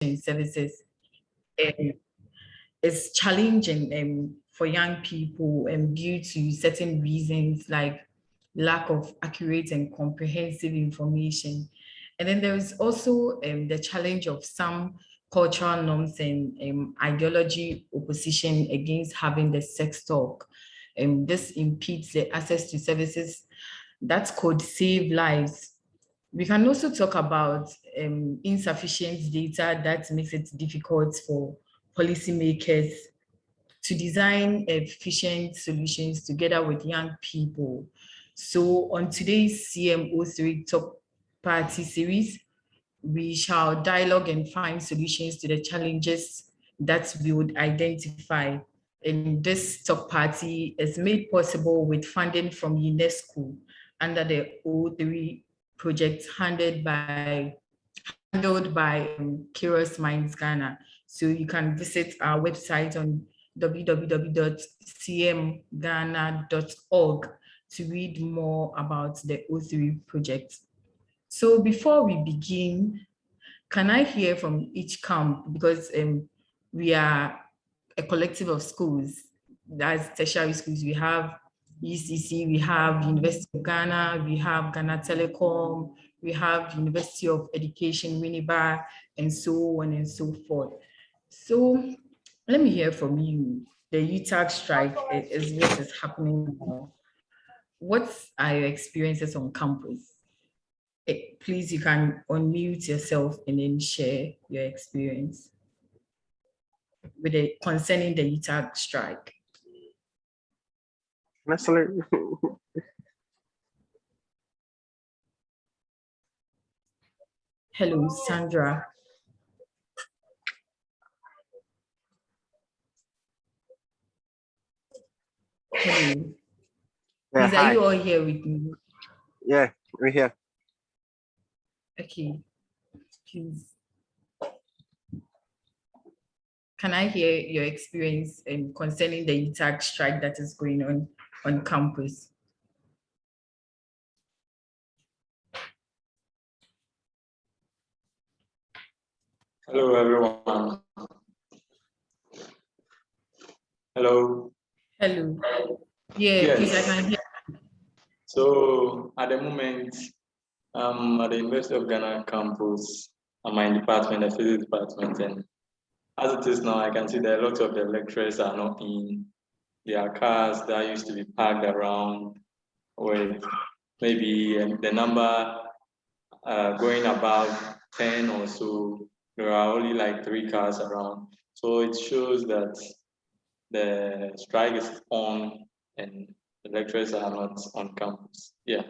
services is challenging for young people due to certain reasons like lack of accurate and comprehensive information. And then there is also the challenge of some cultural norms and ideology opposition against having the sex talk. This impedes the access to services that could save lives. We can also talk about insufficient data that makes it difficult for policymakers to design efficient solutions together with young people. So on today's CMO3 Top Party series, we shall dialogue and find solutions to the challenges that we would identify. And this talk party is made possible with funding from UNESCO under the O3 project handled by Kairos Minds Ghana. So you can visit our website on www.cmghana.org to read more about the O3 project. So before we begin, can I hear from each camp, because we are a collective of schools, that's tertiary schools. We have UCC, we have University of Ghana, we have Ghana Telecom, we have University of Education, Winneba, and so on and so forth. So let me hear from you. The UTAG strike is what is happening now. What are your experiences on campus? Please, you can unmute yourself and then share your experience with concerning the UTAG strike. Hello, Sandra. Hello. Please, are you all here with me? Yeah, we're here. Okay. Please. Can I hear your experience concerning the UTAG strike that is going on campus? Hello, everyone. Hello. Hello. Yeah, yes. Please, I can hear. So at the moment, at the University of Ghana campus, I'm in department, the physics department, and as it is now, I can see that a lot of the lecturers are not in. There are cars that used to be parked around with maybe the number going about 10 or so. There are only like 3 cars around. So it shows that the strike is on and the lecturers are not on campus. Yeah.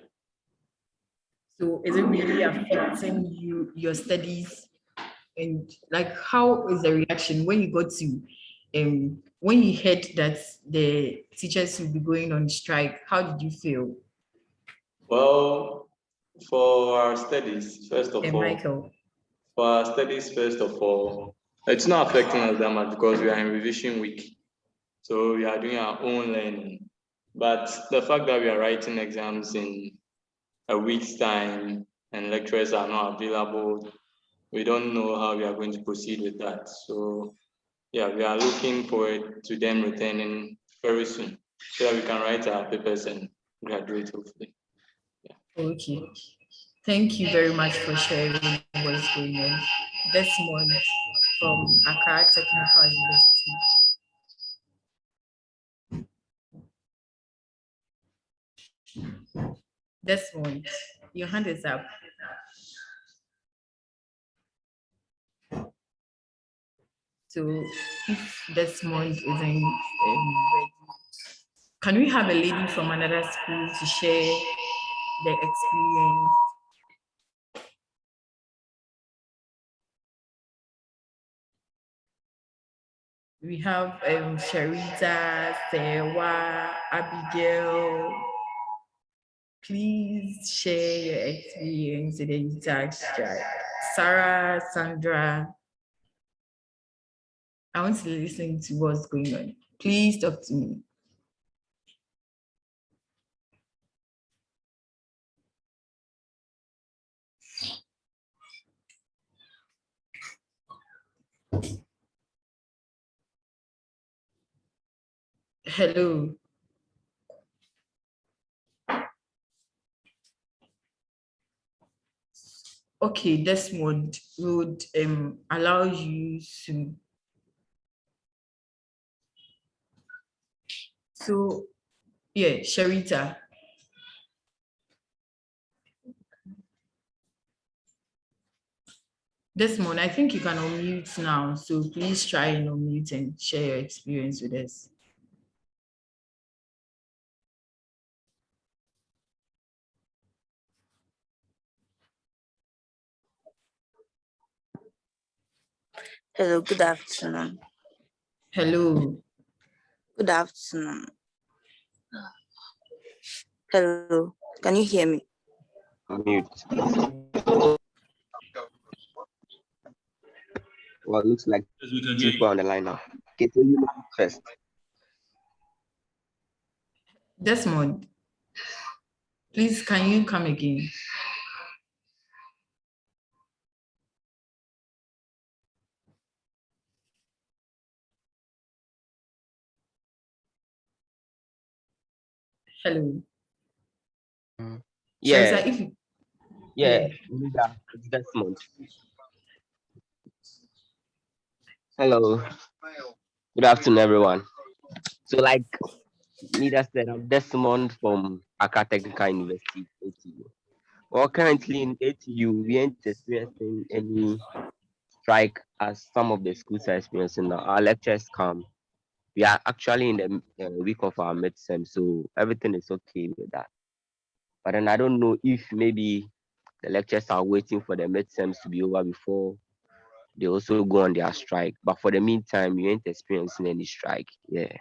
So is it really affecting your studies? And like, how is the reaction when you got to, when you heard that the teachers will be going on strike? How did you feel? Well, for our studies, first of all, Michael. For our studies, first of all, it's not affecting us that much because we are in revision week. So we are doing our own learning. But the fact that we are writing exams in a week's time and lecturers are not available, we don't know how we are going to proceed with that. So yeah, we are looking forward to them returning very soon so that we can write our papers and graduate hopefully. Yeah. Okay. Thank you very much for sharing what's going on. Desmond from Accra Technical University. Desmond, your hand is up. So if Desmond isn't ready, can we have a lady from another school to share the experience? We have Sharita, Sewa, Abigail. Please share your experience in the UTAG strike. Sarah, Sandra. I want to listen to what's going on. Please talk to me. Hello. Okay, this would allow you to. So yeah, Sharita. Desmond, I think you can unmute now. So please try and unmute and share your experience with us. Hello, good afternoon. Hello. Good afternoon. Hello, can you hear me? Mute. Well, it looks like people on the line now. Okay, so you first. Desmond, please, can you come again? Hello. Yeah, Sharita, if you, yeah, Linda, it's Desmond. Hello, good afternoon, everyone. So, like Nida said, I'm Desmond from Accra Technical University, ATU. Well, currently in ATU, we ain't experiencing any strike as some of the schools are experiencing now. Our lectures come. We are actually in the week of our midterm, so everything is okay with that. But then I don't know if maybe the lectures are waiting for the midterms to be over before they also go on their strike. But for the meantime, you ain't experiencing any strike. Yeah.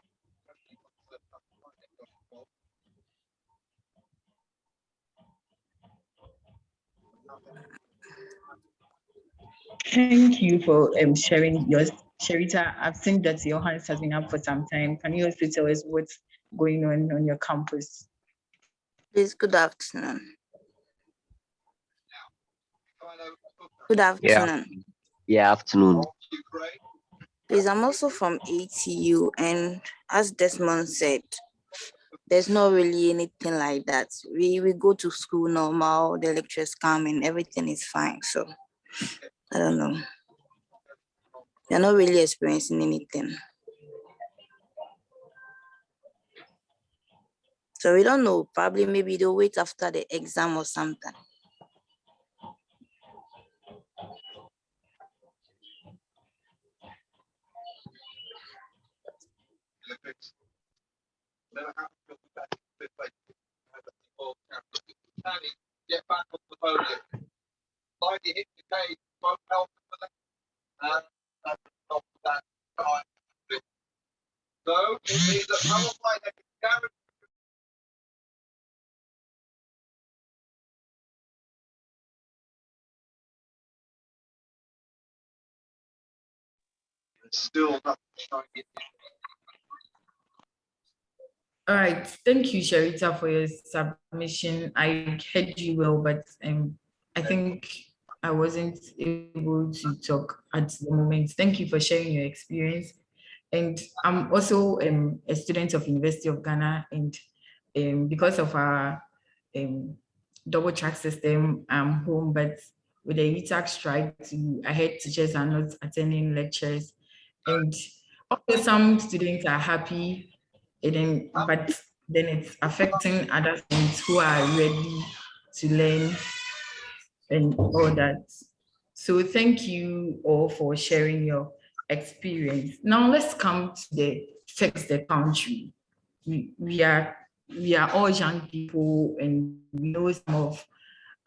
thank you for sharing yours. Sharita, I've seen that your hands has been up for some time. Can you also tell us what's going on your campus? Please, good afternoon. Good Yeah. afternoon. Yeah, afternoon. Please, I'm also from ATU, and as Desmond said, there's not really anything like that. We go to school normal, the lectures come and everything is fine. So I don't know. You're not really experiencing anything. So we don't know. Probably maybe they'll wait after the exam or something. Still not. All right, thank you, Sharita, for your submission. I heard you well, but I think I wasn't able to talk at the moment. Thank you for sharing your experience. And I'm also a student of University of Ghana, and because of our double track system, I'm home, but with the UTAC strike, I heard teachers are not attending lectures, and okay, some students are happy, but then it's affecting other students who are ready to learn and all that. So thank you all for sharing your experience. Now let's come to the fix the country. We are all young people, and we know some of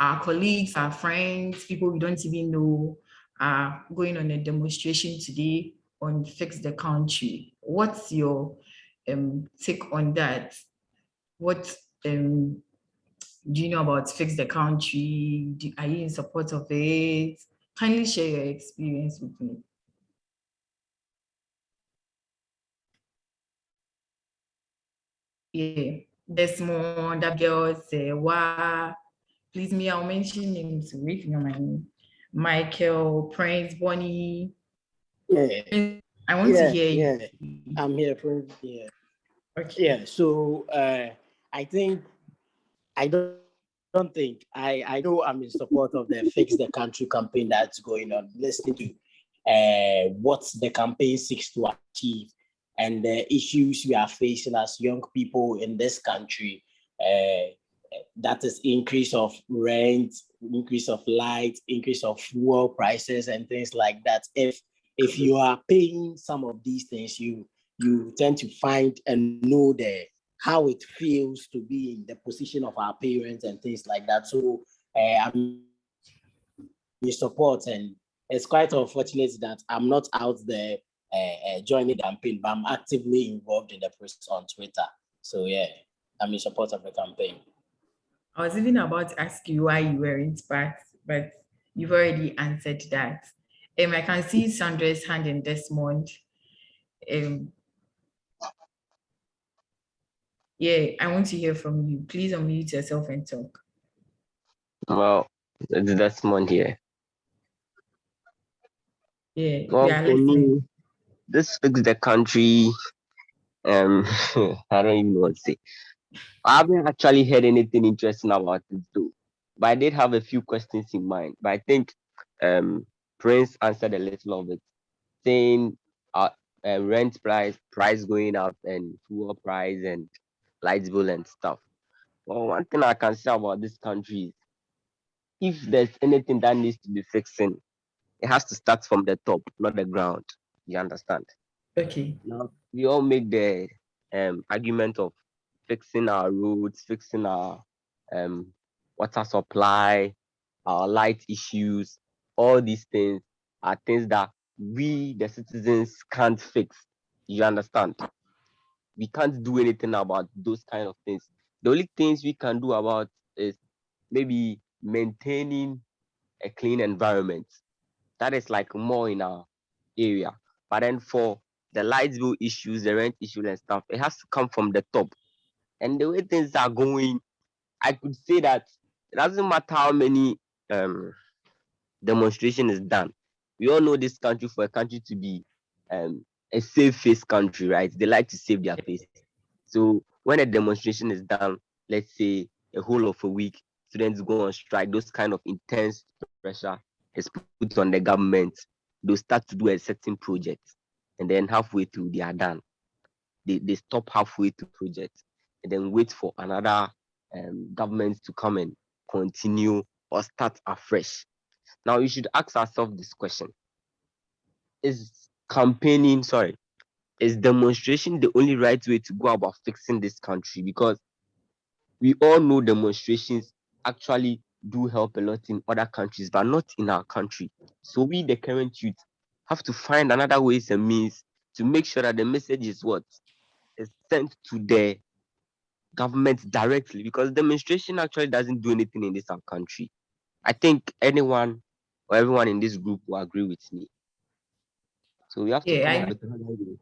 our colleagues, our friends, people we don't even know are going on a demonstration today on fix the country. What's your take on that? What do you know about fix the country? Are you in support of it? Kindly share your experience with me. Yeah, there's more that girls say, wow. Please, me, I'll mention names if you know my name. Michael, Prince, Bonnie, Yeah, I want to hear you. yeah. I'm here from yeah. Okay. Yeah. So I think I don't think I know I'm in support of the Fix the Country campaign that's going on. Listening to what the campaign seeks to achieve and the issues we are facing as young people in this country. That is increase of rent, increase of light, increase of fuel prices, and things like that. If you are paying some of these things, you tend to find and know how it feels to be in the position of our parents and things like that. So I'm in support, and it's quite unfortunate that I'm not out there joining the campaign, but I'm actively involved in the process on Twitter. So yeah, I'm in support of the campaign. I was even about to ask you why you weren't part, but you've already answered that. I can see Sandra's hand in Desmond. Um, yeah, I want to hear from you. Please unmute yourself and talk. Well, it's Desmond here. Yeah, we Well, are for listening. me, this Fix the Country, I don't even know what to say. I haven't actually heard anything interesting about it though, but I did have a few questions in mind. But I think um, Prince answered a little of it, saying uh, rent price going up and fuel price and light bill and stuff. Well, one thing I can say about this country is if there's anything that needs to be fixing, it has to start from the top, not the ground. You understand? Okay. Now we all make the argument of fixing our roads, fixing our um water supply, our light issues. All these things are things that we the citizens can't fix. You understand? We can't do anything about those kind of things. The only things we can do about is maybe maintaining a clean environment. That is like more in our area. But then for the light bill issues, the rent issues and stuff, it has to come from the top. And the way things are going, I could say that it doesn't matter how many um demonstration is done. We all know this country, for a country to be a safe face country, right? They like to save their face. So when a demonstration is done, let's say a whole of a week, students go on strike, those kind of intense pressure is put on the government. They'll start to do a certain project, and then halfway through they are done. They stop halfway through project and then wait for another government to come and continue or start afresh. Now you should ask ourselves this question: Is campaigning, sorry, is demonstration the only right way to go about fixing this country? Because we all know demonstrations actually do help a lot in other countries, but not in our country. So we, the current youth, have to find another ways and means to make sure that the message is what is sent to the government directly, because demonstration actually doesn't do anything in this our country. I think anyone or everyone in this group will agree with me. So we have to Yeah, come up I with another way.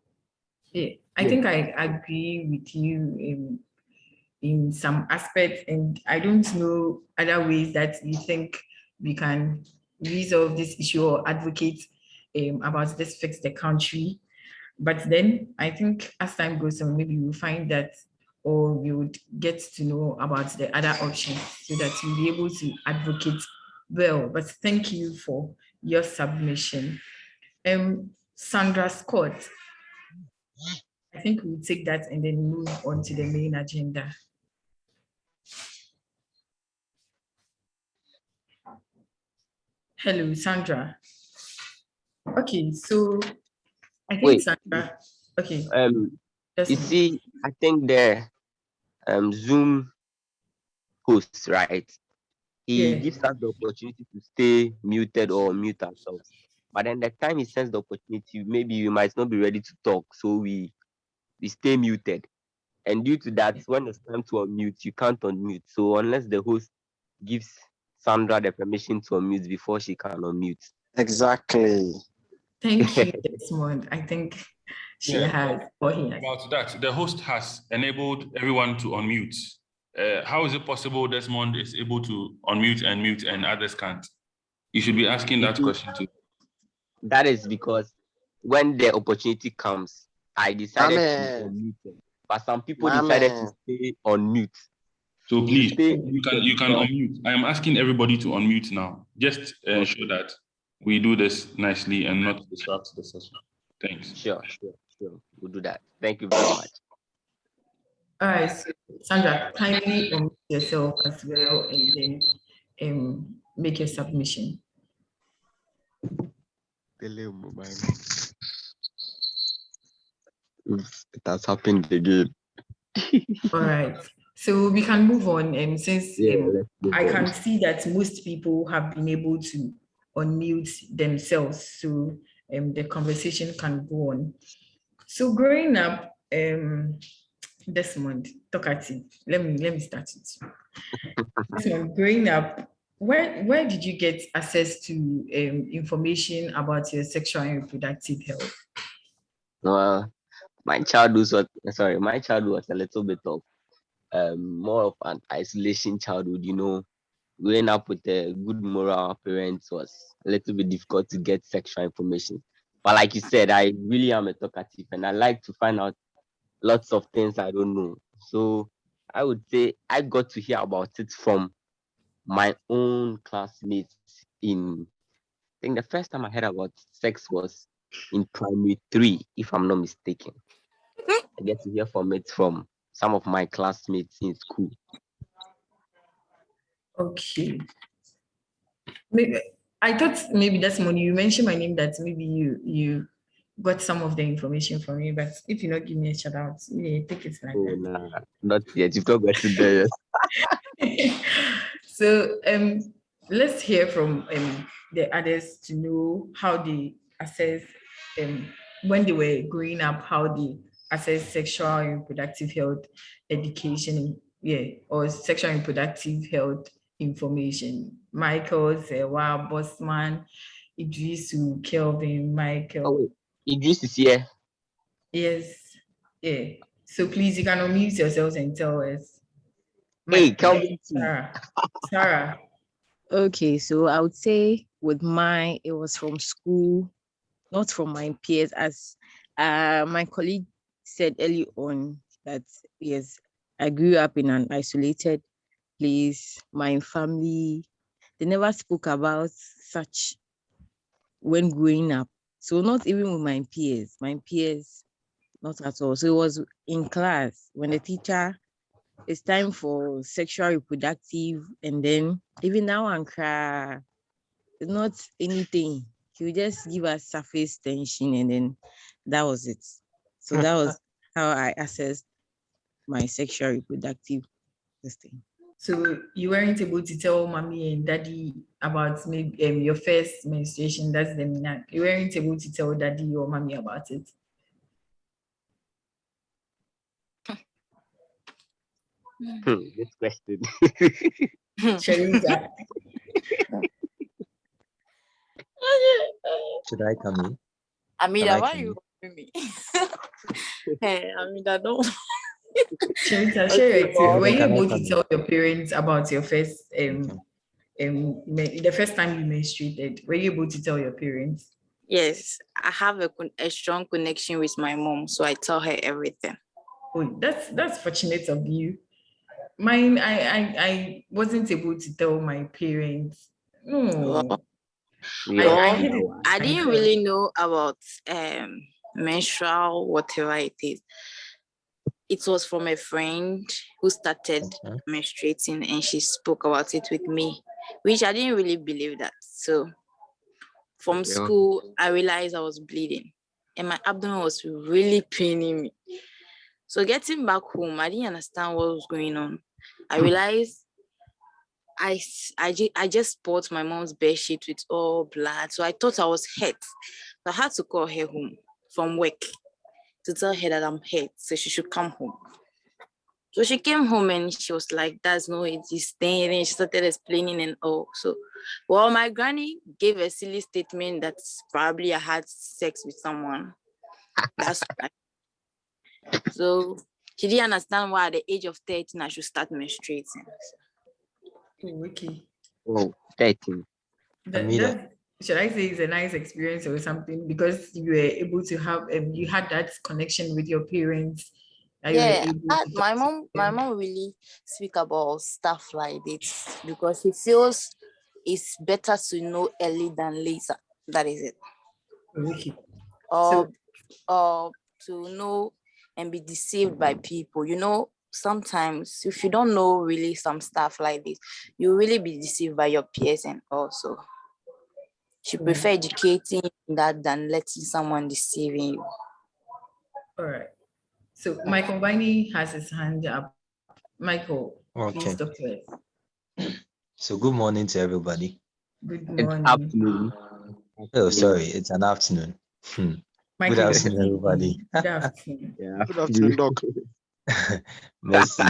yeah, I Yeah. think I agree with you in some aspects, and I don't know other ways that you think we can resolve this issue or advocate about this fix the country. But then I think as time goes on, maybe we'll find that, or we would get to know about the other options so that we'll be able to advocate well. But thank you for your submission. Sandra Scott, I think we'll take that and then move on to the main agenda. Hello, Sandra. Okay, so I think Wait, Sandra, okay, um, you just see, I think the Zoom host, right? He yeah. gives us the opportunity to stay muted or mute ourselves. But then the time he sends the opportunity, maybe we might not be ready to talk, so we stay muted. And due to that, when it's time to unmute, you can't unmute. So unless the host gives Sandra the permission to unmute before she can unmute. Exactly. Thank you, Desmond. I think she Yeah, has, or he has. about that, the host has enabled everyone to unmute. How is it possible Desmond is able to unmute and mute and others can't? You should be asking You that see, question too. that is because when the opportunity comes, I decided to Amen. unmute them. But some people decided to Amen. stay on mute. So You please, stay you can because unmute. I am asking everybody to unmute now. Just ensure that we do this nicely and not disrupt the session. Thanks. sure. We'll do that. Thank you very much. All right, so Sandra, kindly unmute yourself as well and then make your submission. Oops, it has happened again. All right, so we can move on. Since Let's move I on. can see that most people have been able to unmute themselves, so the conversation can go on. So growing up, Desmond, talkative. Let me start it. Desmond, growing up, where did you get access to information about your sexual and reproductive health? Well, my childhood was a little bit of more of an isolation childhood, growing up with a good moral parents was a little bit difficult to get sexual information. But like you said, I really am a talkative and I like to find out lots of things I don't know. So I would say I got to hear about it from my own classmates I think the first time I heard about sex was in primary 3, if I'm not mistaken. I get to hear from it from some of my classmates in school. Okay. Maybe I thought maybe that's money. You mentioned my name that maybe you got some of the information from me, but if you not give me a shout out, take it like that. Nah, not yet. You've not got to there yet. So let's hear from the others to know how they assess when they were growing up, how they assess sexual and reproductive health education, or sexual and reproductive health information. Michael, Sewa, Bossman, Idrisu, Kelvin, Michael. Oh, wait. Idris is here. Yes, yeah. So please, you can unmute yourselves and tell us. Hey, Kelvin. Sarah. Okay, so I would say with mine, it was from school, not from my peers, as my colleague said early on that yes, I grew up in an isolated place. My family, they never spoke about such when growing up. So not even with my peers, not at all. So it was in class when the teacher, it's time for sexual reproductive, and then even now and cry, it's not anything. He would just give us surface tension and then that was it. So that was how I assessed my sexual reproductive thing. So you weren't able to tell mommy and daddy about maybe your first menstruation, that's the meaning. You weren't able to tell daddy or mommy about it. This question. Sharita. Should I come in? Amida, why you me? Hey, Amida, don't. Sharita, share your experience. Were you Can I able come to in? tell your parents about your first the first time you menstruated? Were you able to tell your parents? Yes, I have a strong connection with my mom, so I tell her everything. Oh, that's fortunate of you. Mine, I wasn't able to tell my parents. No. I didn't really know about menstrual, whatever it is. It was from a friend who started menstruating and she spoke about it with me, which I didn't really believe that. So from school, I realized I was bleeding and my abdomen was really paining me. So getting back home, I didn't understand what was going on. I realized I just bought my mom's bed sheet with all blood. So I thought I was hurt. So I had to call her home from work to tell her that I'm hurt, so she should come home. So she came home and she was like, that's no, it is thing. And she started explaining and all. So, well, my granny gave a silly statement that probably I had sex with someone. That's right. So she didn't understand why at the age of 13 I should start menstruating. Oh, okay. Oh, 13. That's should I say it's a nice experience or something, because you were able to have you had that connection with your parents, that you were Yeah, able to talk my to them. mom really speak about stuff like this because she feels it's better to know early than later. That is it. Okay. So Or to know and be deceived by people. Sometimes if you don't know really some stuff like this, you really be deceived by your peers, and also she prefer educating that than letting someone deceiving you. all right. So Michael Viney has his hand up. Michael, please Okay. talk to us. So good morning to everybody. Good It's morning. afternoon. Oh, sorry, it's an afternoon. Good Michael, good afternoon, everybody. Good afternoon. Yeah, Good afternoon, Doc. Merci.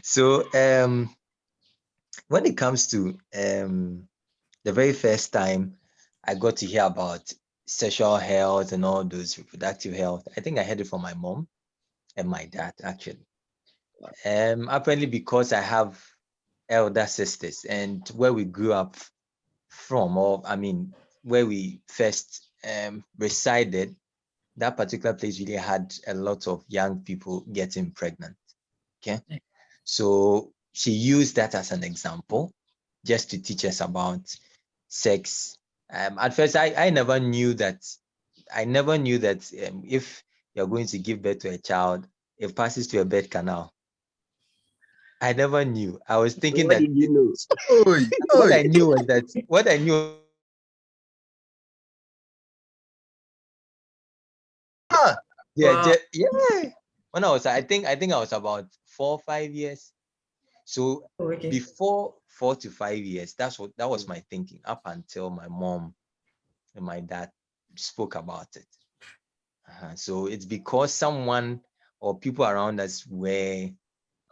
So when it comes to the very first time I got to hear about sexual health and all those reproductive health, I think I heard it from my mom and my dad actually. Apparently because I have elder sisters, and where we grew up from, or I mean, where we first resided, that particular place really had a lot of young people getting pregnant. Okay. So she used that as an example just to teach us about sex. At first, I never knew that. If you're going to give birth to a child, it passes to a birth canal. I never knew. I was thinking what that did you know? Oi, what oi. I knew was that what I knew. Ah, Yeah, Wow. yeah. When I think I was about 4 or 5 years. So Okay. before 4 to 5 years, that was my thinking up until my mom and my dad spoke about it. So it's because someone or people around us were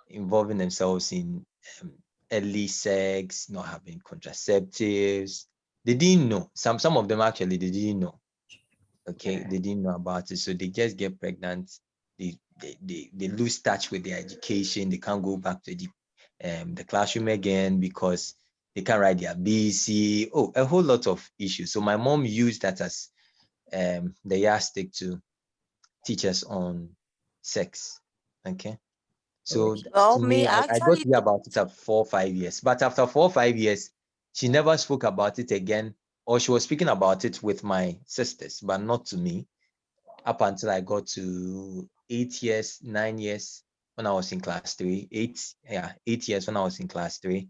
involving themselves in early sex, not having contraceptives. They didn't know. Some of them actually they didn't know. Okay, they didn't know about it, so they just get pregnant. They lose touch with their education. They can't go back to the classroom again because they can't write their BC. Oh, a whole lot of issues. So my mom used that as the yardstick to teach us on sex. Okay. So Well, to me me, I got actually to hear about it at 4 or 5 years. But after 4 or 5 years, she never spoke about it again, or she was speaking about it with my sisters, but not to me, up until I got to 8 years, 9 years when I was in class 3. 8 years when I was in class 3.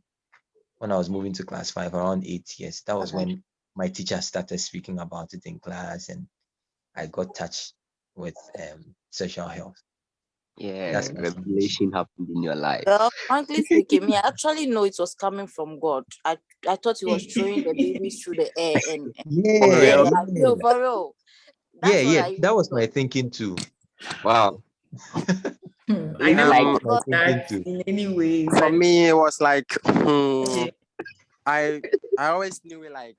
When I was moving to class 5, around 8 years. That was when my teacher started speaking about it in class, and I got touched with sexual health. Yeah, That's my submission. revelation happened in your life. Well, frankly speaking, me, I actually know it was coming from God. I thought he was throwing the babies through the air, and For Yeah, yeah, real? no, yeah. for real. Yeah, That's what yeah, I that really was my thought. thinking too. Wow. I It's never like That was my thought thinking that too. in any way, for but me, it was like okay. I I always knew it like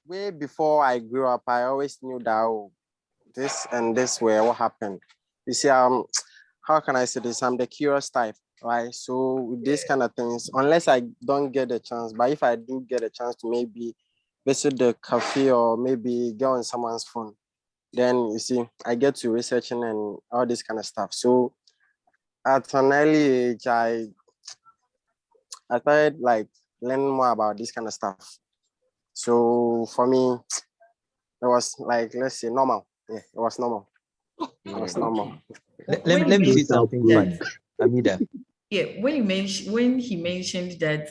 way before I grew up. I always knew that this and this were what happened. You see, how can I say this? I'm the curious type, right? So with these kind of things, unless I don't get a chance, but if I do get a chance to maybe visit the cafe or maybe get on someone's phone, then you see, I get to researching and all this kind of stuff. So at an early age, I started like learning more about this kind of stuff. So for me, it was like, let's say normal. Yeah, it was normal. It was normal. Okay. Let, When let you me say total mentioned something proof. that, funny, Amida. yeah, when he mentioned that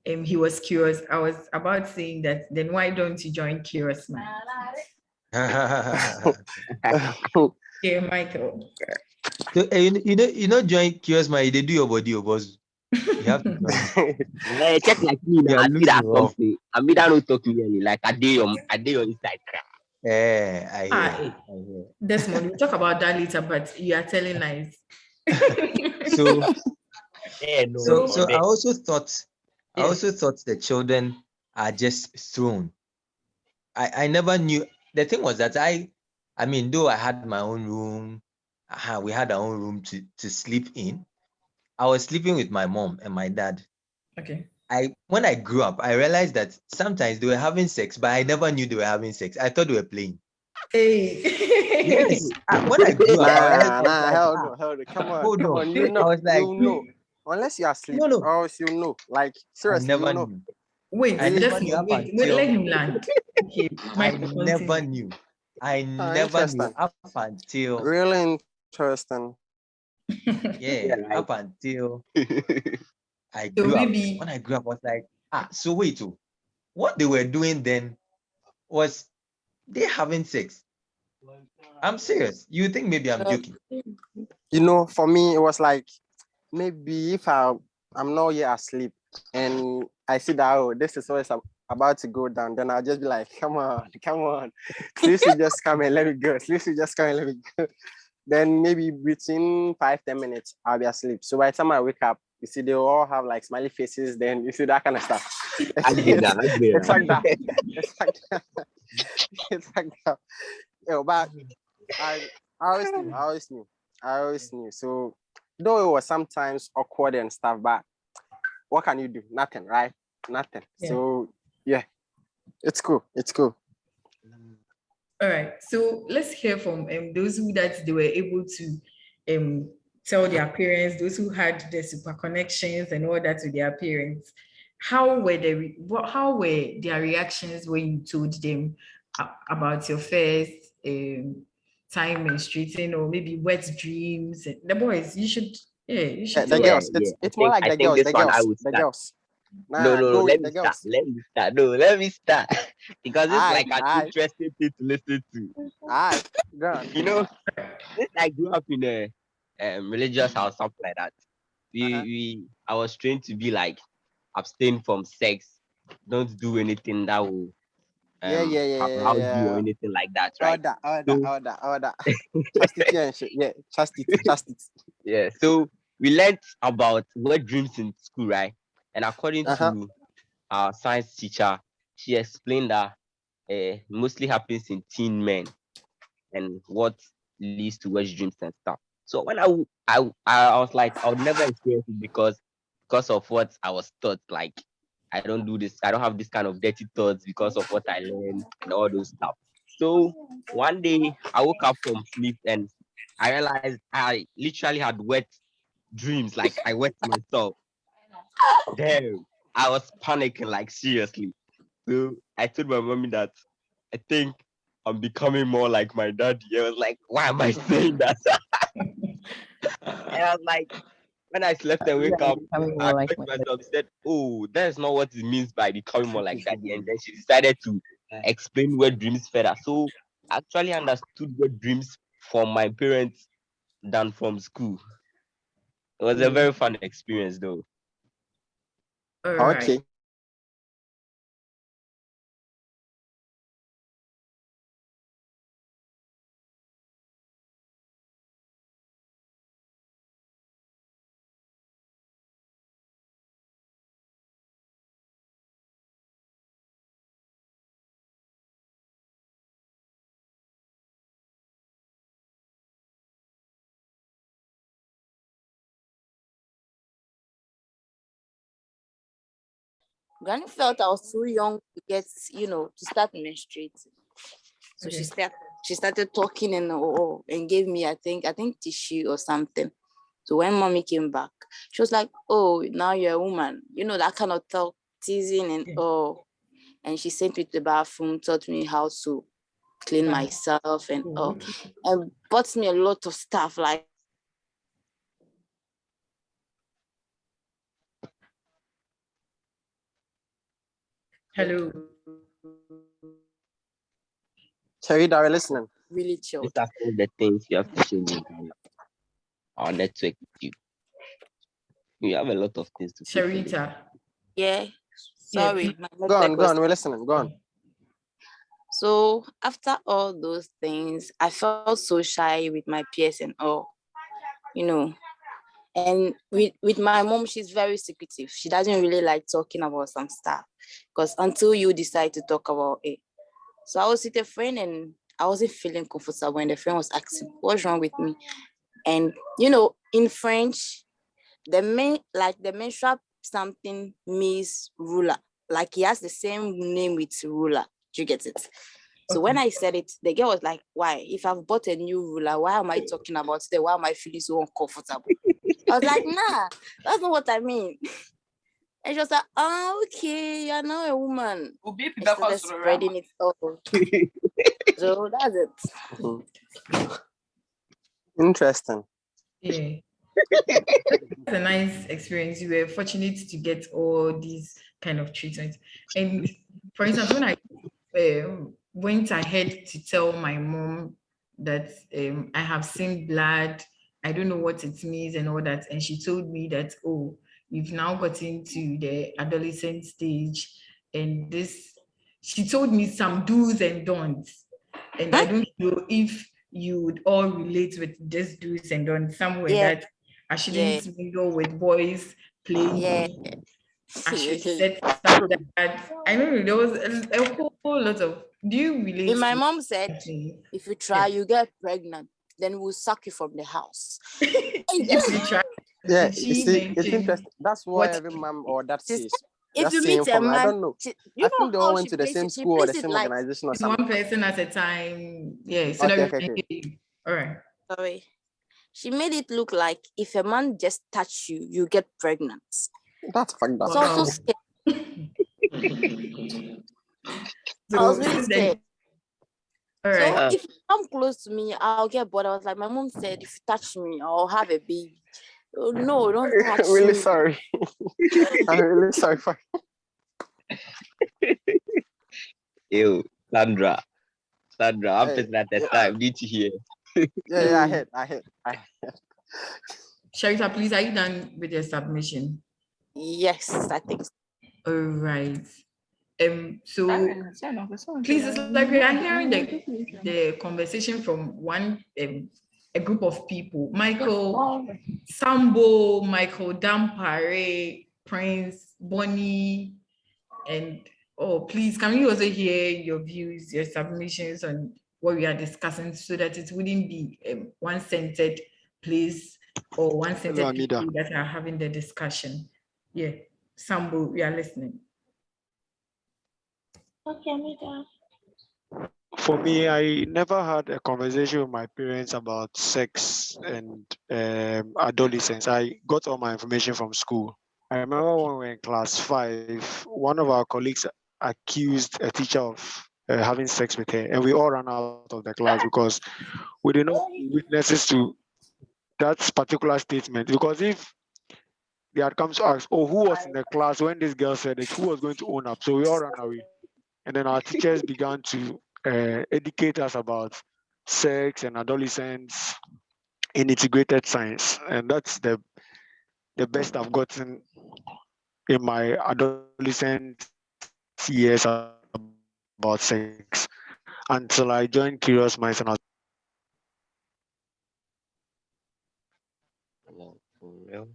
he was curious, I was about saying that then why don't you join Curious Mind? Yeah, Michael. So join Kiosk Man, they do your body, your boss. You have to join. Yeah, check like me You now. are I see that losing off. something. I mean, that don't talk clearly. Like I did your inside. I hear. Hi, I hear. Desmond, we'll talk about that later, but you are telling lies. So Yeah, no, so So, so I also thought yes. the children are just thrown. I never knew. The thing was that I mean, though I had my own room, we had our own room to sleep in. I was sleeping with my mom and my dad. Okay. when I grew up, I realized that sometimes they were having sex, but I never knew they were having sex. I thought they were playing. Hey. Yes. When I grew up, I realized I was like, hell no. Come on, hold on. You know, I was like, you know. Unless you are asleep, no. or else you know. Like, I seriously, never you know. knew. Wait, I Really? never knew Desmond, up wait, let until him land. Okay, I Michael, never continue. knew. I never knew Interesting. up until Really interesting. yeah, Yeah, up until I So grew up. When maybe, I grew up, I was like, so wait, what they were doing then was they having sex. I'm serious. You think maybe I'm joking? You know, for me, it was like maybe if I'm not yet asleep and I see that this is always about to go down, then I'll just be like, come on. Sleep should just come and let me go. Sleep should just come and let me go. Then maybe between 5-10 minutes, I'll be asleep. So by the time I wake up, you see, they all have like smiley faces. Then you see that kind of stuff. It's like that. It's like that. It's like that. Yeah, but I always knew. So though it was sometimes awkward and stuff, but what can you do? Nothing, right? Nothing. yeah. So yeah, it's cool. It's cool. All right. So let's hear from those who that they were able to tell their parents, those who had the super connections and all that to their parents. How were how were their reactions when you told them about your first time menstruating or maybe wet dreams? The boys, you should The tell us. girls. yeah. I It's more like I the think girls. this The one I girls. would The start. girls. No, Nah, no, no. go with Let the me start. girls. Let me start. No, let me start because it's Aye, like an aye, interesting thing to listen to. aye. Go on. You know, since I grew up in a religious house, something like that. Uh-huh. I was trained to be like abstain from sex, don't do anything that will arouse you or Yeah. anything like that, right? So Order. Chastity and shit. Yeah, chastity. yeah, so we learned about wet dreams in school, right? And according Uh-huh. to our science teacher, she explained that mostly happens in teen men and what leads to wet dreams and stuff. So when I was like, I would never experience it because of what I was taught. Like I don't do this, I don't have this kind of dirty thoughts because of what I learned and all those stuff. So one day I woke up from sleep and I realized I literally had wet dreams, like I wet myself. Damn, I was panicking, like seriously. So I told my mommy that I think I'm becoming more like my daddy. I was like, why am I saying that? And I was like, when I slept and You wake are up, becoming I more like asked my myself, said, oh, that's not what it means by becoming more like daddy. And then she decided to explain what dreams further. So I actually understood what dreams from my parents than from school. It was a very fun experience though. All right. Okay. Granny felt I was too young to get, to start menstruating. So Okay. she started talking and gave me, I think tissue or something. So when mommy came back, she was like, "Oh, now you're a woman." That kind of talk, teasing and Yeah. And she sent me to the bathroom, taught me how to clean Wow. myself Oh, okay. and bought me a lot of stuff like Hello. Cherry, are you listening? really These chilled. are some of the things you have to change in Ghana. Our network, you have a lot of things to fix in it. Sharita. Yeah. Yeah, Sorry, please. my Go network was. on. We're listening. Go on. So after all those things, I felt so shy with my peers and all, you know. And with my mom, she's very secretive. She doesn't really like talking about some stuff because until you decide to talk about it. So I was with a friend and I wasn't feeling comfortable when the friend was asking, what's wrong with me? And in French, the menstrual something means ruler. Like he has the same name with ruler. Do you get it? So when I said it, the girl was like, why? If I've bought a new ruler, why am I talking about it? Why am I feeling so uncomfortable? I was like, nah, that's not what I mean. And she was like, oh, okay, you're now a woman. I started spreading it all. So that's it. Interesting. Yeah. That's a nice experience. You were fortunate to get all these kind of treatments. And for instance, when I went ahead to tell my mom that I have seen blood, I don't know what it means and all that, and she told me that, oh, you've now gotten to the adolescent stage, and this, she told me some do's and don'ts, and I don't know if you would all relate with this do's and don'ts somewhere, Yeah. that I shouldn't mingle with boys playing. Yeah. I should set standards. I know there was a whole lot of. Do you relate? And my to mom said, if you try, you get pregnant, then we'll suck you from the house. If you try, Yeah, you see, it's interesting. That's why every mom or dad says. If you meet a man, I don't know. I think they all went to the same school or the same like, organization or something. One person at a time. Yeah. So Okay. All right. Sorry. She made it look like if a man just touch you, you get pregnant. That's fucked up. So I was so scared. I was really scared. All right. So if you come close to me, I'll get bored. I was like, my mom said, if you touch me, I'll have a baby. Oh, no, don't touch I'm really me. sorry. I'm really sorry for Ew, Sandra, I'm pissing at the time. Need to hear. Yeah, I heard. Sharita, please, are you done with your submission? Yes, I think so. All right. So please, it's like we are hearing the conversation from one a group of people. Michael Sambo, Michael Dampare, Prince, Bonnie, and please, can we also hear your views, your submissions on what we are discussing, so that it wouldn't be one-centered place or one-centered people that are having the discussion. Yeah, Sambo, we are listening. Okay, for me, I never had a conversation with my parents about sex and adolescence. I got all my information from school. I remember when we were in class 5, one of our colleagues accused a teacher of having sex with her, and we all ran out of the class because we did not witnesses to that particular statement. Because if they had come to ask, oh, who was in the class when this girl said it, who was going to own up? So we all ran away. And then our teachers began to educate us about sex and adolescence in integrated science. And that's the best I've gotten in my adolescent years about sex until I joined Curious Minds. And For real.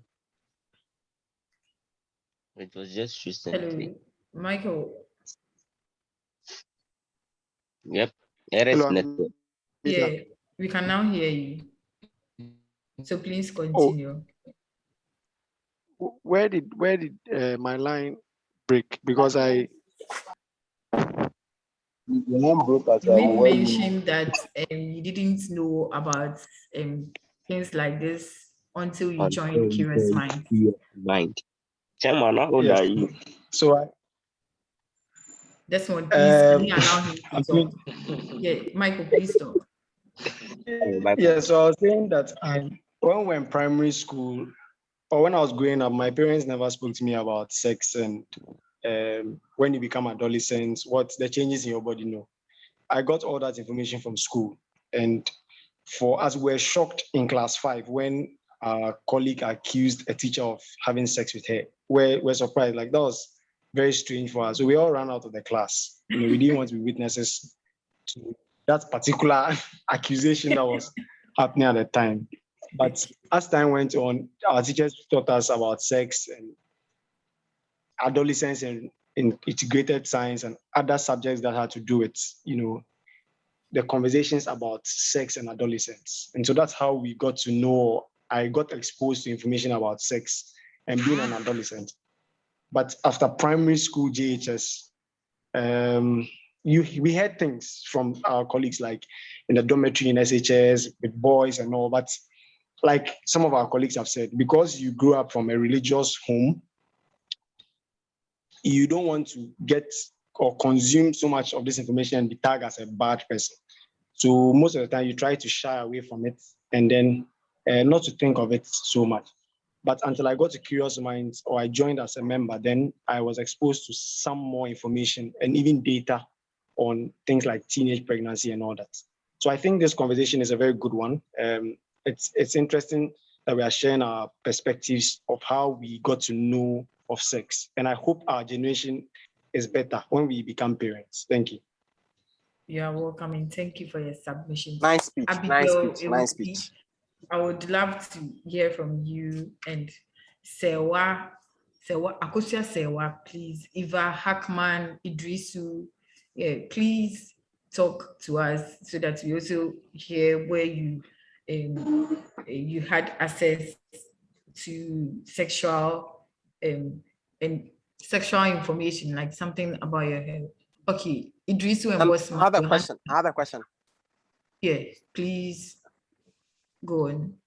It was just recently. Hello, Michael. Yep. Hello, yeah, we can now hear you. So please continue. Where did my line break? Because you did mention that you didn't know about things like this until you joined Curious Mind. Chairman, how old are you? So that's one. Please, can you allow him to talk? Yeah, Michael, please talk. Yeah, so I was saying that when we were in primary school, or when I was growing up, my parents never spoke to me about sex and when you become adolescents, what the changes in your body. No, I got all that information from school. And for us, we were shocked in class 5 when our colleague accused a teacher of having sex with her. We're surprised. Like, that was very strange for us. So we all ran out of the class. We didn't want to be witnesses to that particular accusation that was happening at the time. But as time went on, our teachers taught us about sex and adolescence and in integrated science and other subjects that had to do with, the conversations about sex and adolescence. And so that's how we got to know, I got exposed to information about sex and being an adolescent. But after primary school JHS, we heard things from our colleagues, like in the dormitory in SHS with boys and all. But like some of our colleagues have said, because you grew up from a religious home, you don't want to get or consume so much of this information and be tagged as a bad person. So most of the time you try to shy away from it and then not to think of it so much. But until I got to Curious Minds or I joined as a member, then I was exposed to some more information and even data on things like teenage pregnancy and all that. So I think this conversation is a very good one. It's interesting that we are sharing our perspectives of how we got to know of sex. And I hope our generation is better when we become parents. Thank you. You are welcome and thank you for your submission. Nice speech. Abigail, Nice speech. I would love to hear from you and Sewa, Akosia Sewa, please. Eva, Hackman, Idrisu, please talk to us so that we also hear where you had access to sexual and sexual information, like something about your health. Okay, Idrisu and Bosman. I have a question. Yeah, please go on.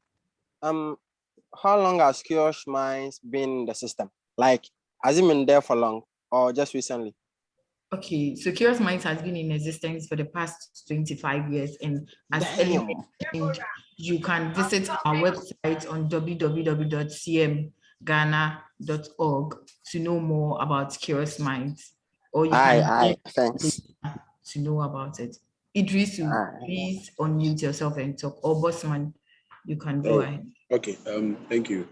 How long has Curious Minds been in the system? Like, has it been there for long or just recently? Okay, so Curious Minds has been in existence for the past 25 years, and as Ellie mentioned, you can visit our website on www.cmghana.org to know more about Curious Minds, or you can thanks. to know about it. Idrisu, please unmute yourself and talk. Or Bossman, you can go ahead. Okay, thank you.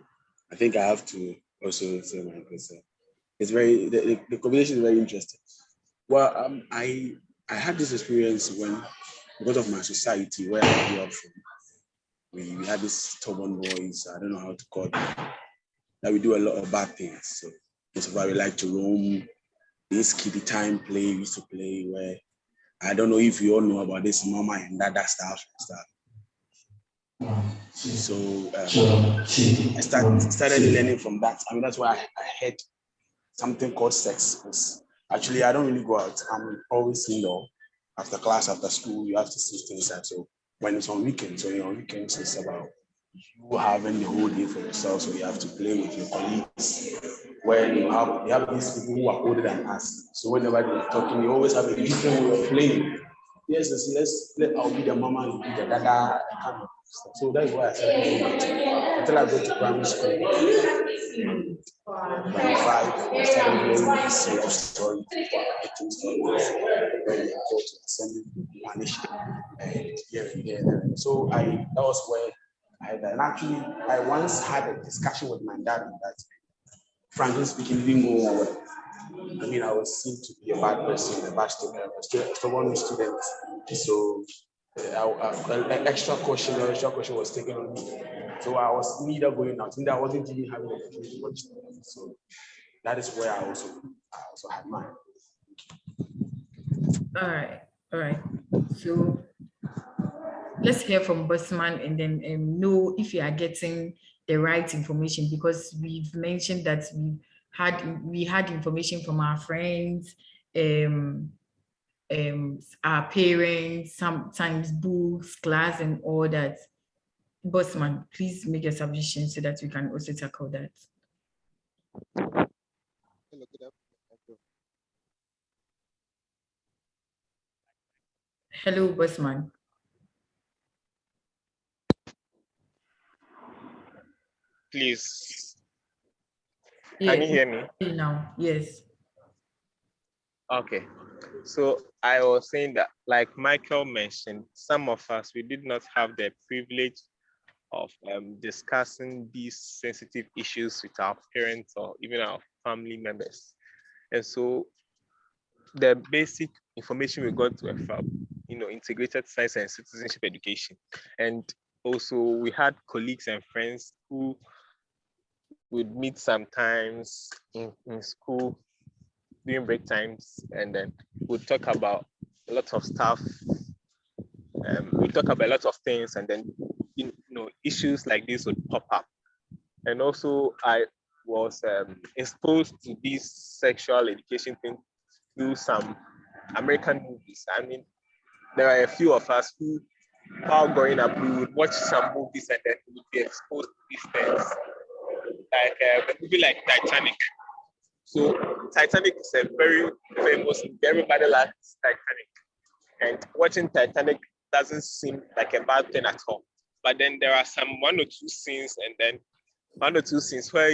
I think I have to also say my piece. It's very the conversation is very interesting. Well, I had this experience because of my society where I grew up from. We had these stubborn boys, I don't know how to call them, that we do a lot of bad things. So most of us we like to roam, this kiddie time play we used to play where I don't know if you all know about this mama and dada stuff and stuff. So I started learning from that. I mean, that's why I had something called sex. Actually, I don't really go out. I'm always indoor. After class, after school, you have to see things like so. When it's on weekends, it's about you having the whole day for yourself. So you have to play with your colleagues. When you have these people who are older than us. So whenever you're talking, you always have a different way of playing. Yes, I'll be the mama, you be the dada, kind of stuff. So that's why I started doing it until I go to primary school. Primary 5, I started learning this love story, writing stories, where you go to assembly, punish, and here. So that was where I had that. And actually, I once had a discussion with my dad on that. Frankly speaking, even more. I mean, I was seen to be a bad person, a bad student, a stubborn student. So an extra caution was taken on me. So I was neither going out, I wasn't even having the opportunity to watch. So that is where I also had mine. All right. So let's hear from Bossman and then know if you are getting the right information, because we've mentioned that we had information from our friends, our parents, sometimes books, class, and all that. Bossman, please make your submission so that we can also tackle that. Hello, Bossman. Please. Yeah, Can you hear me? Now, yes. Okay. So I was saying that, like Michael mentioned, some of us, we did not have the privilege of discussing these sensitive issues with our parents or even our family members. And so the basic information we got were from, integrated science and citizenship education. And also we had colleagues and friends who would meet sometimes in school during break times, and then we'd talk about a lot of stuff. We talk about a lot of things, and then issues like this would pop up. And also I was exposed to this sexual education thing through some American movies. I mean, there are a few of us who, while growing up, we would watch some movies and then we would be exposed to these things. Like a movie like Titanic. So Titanic is a very famous movie. Everybody likes Titanic. And watching Titanic doesn't seem like a bad thing at all. But then there are some one or two scenes where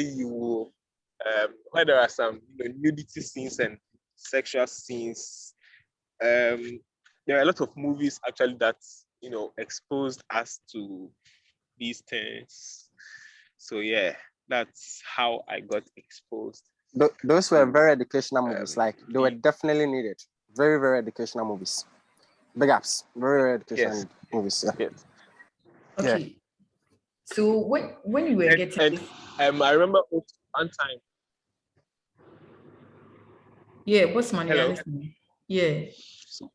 where there are some nudity scenes and sexual scenes. There are a lot of movies actually that exposed us to these things. So yeah, that's how I got exposed. Those were very educational movies. Like they were definitely needed. Very, very educational movies. Big ups. Very, very educational movies. Yeah. Yes. Okay. Yeah. So when you were getting this, I remember one time. Yeah, what's money? Hello. Yeah. So,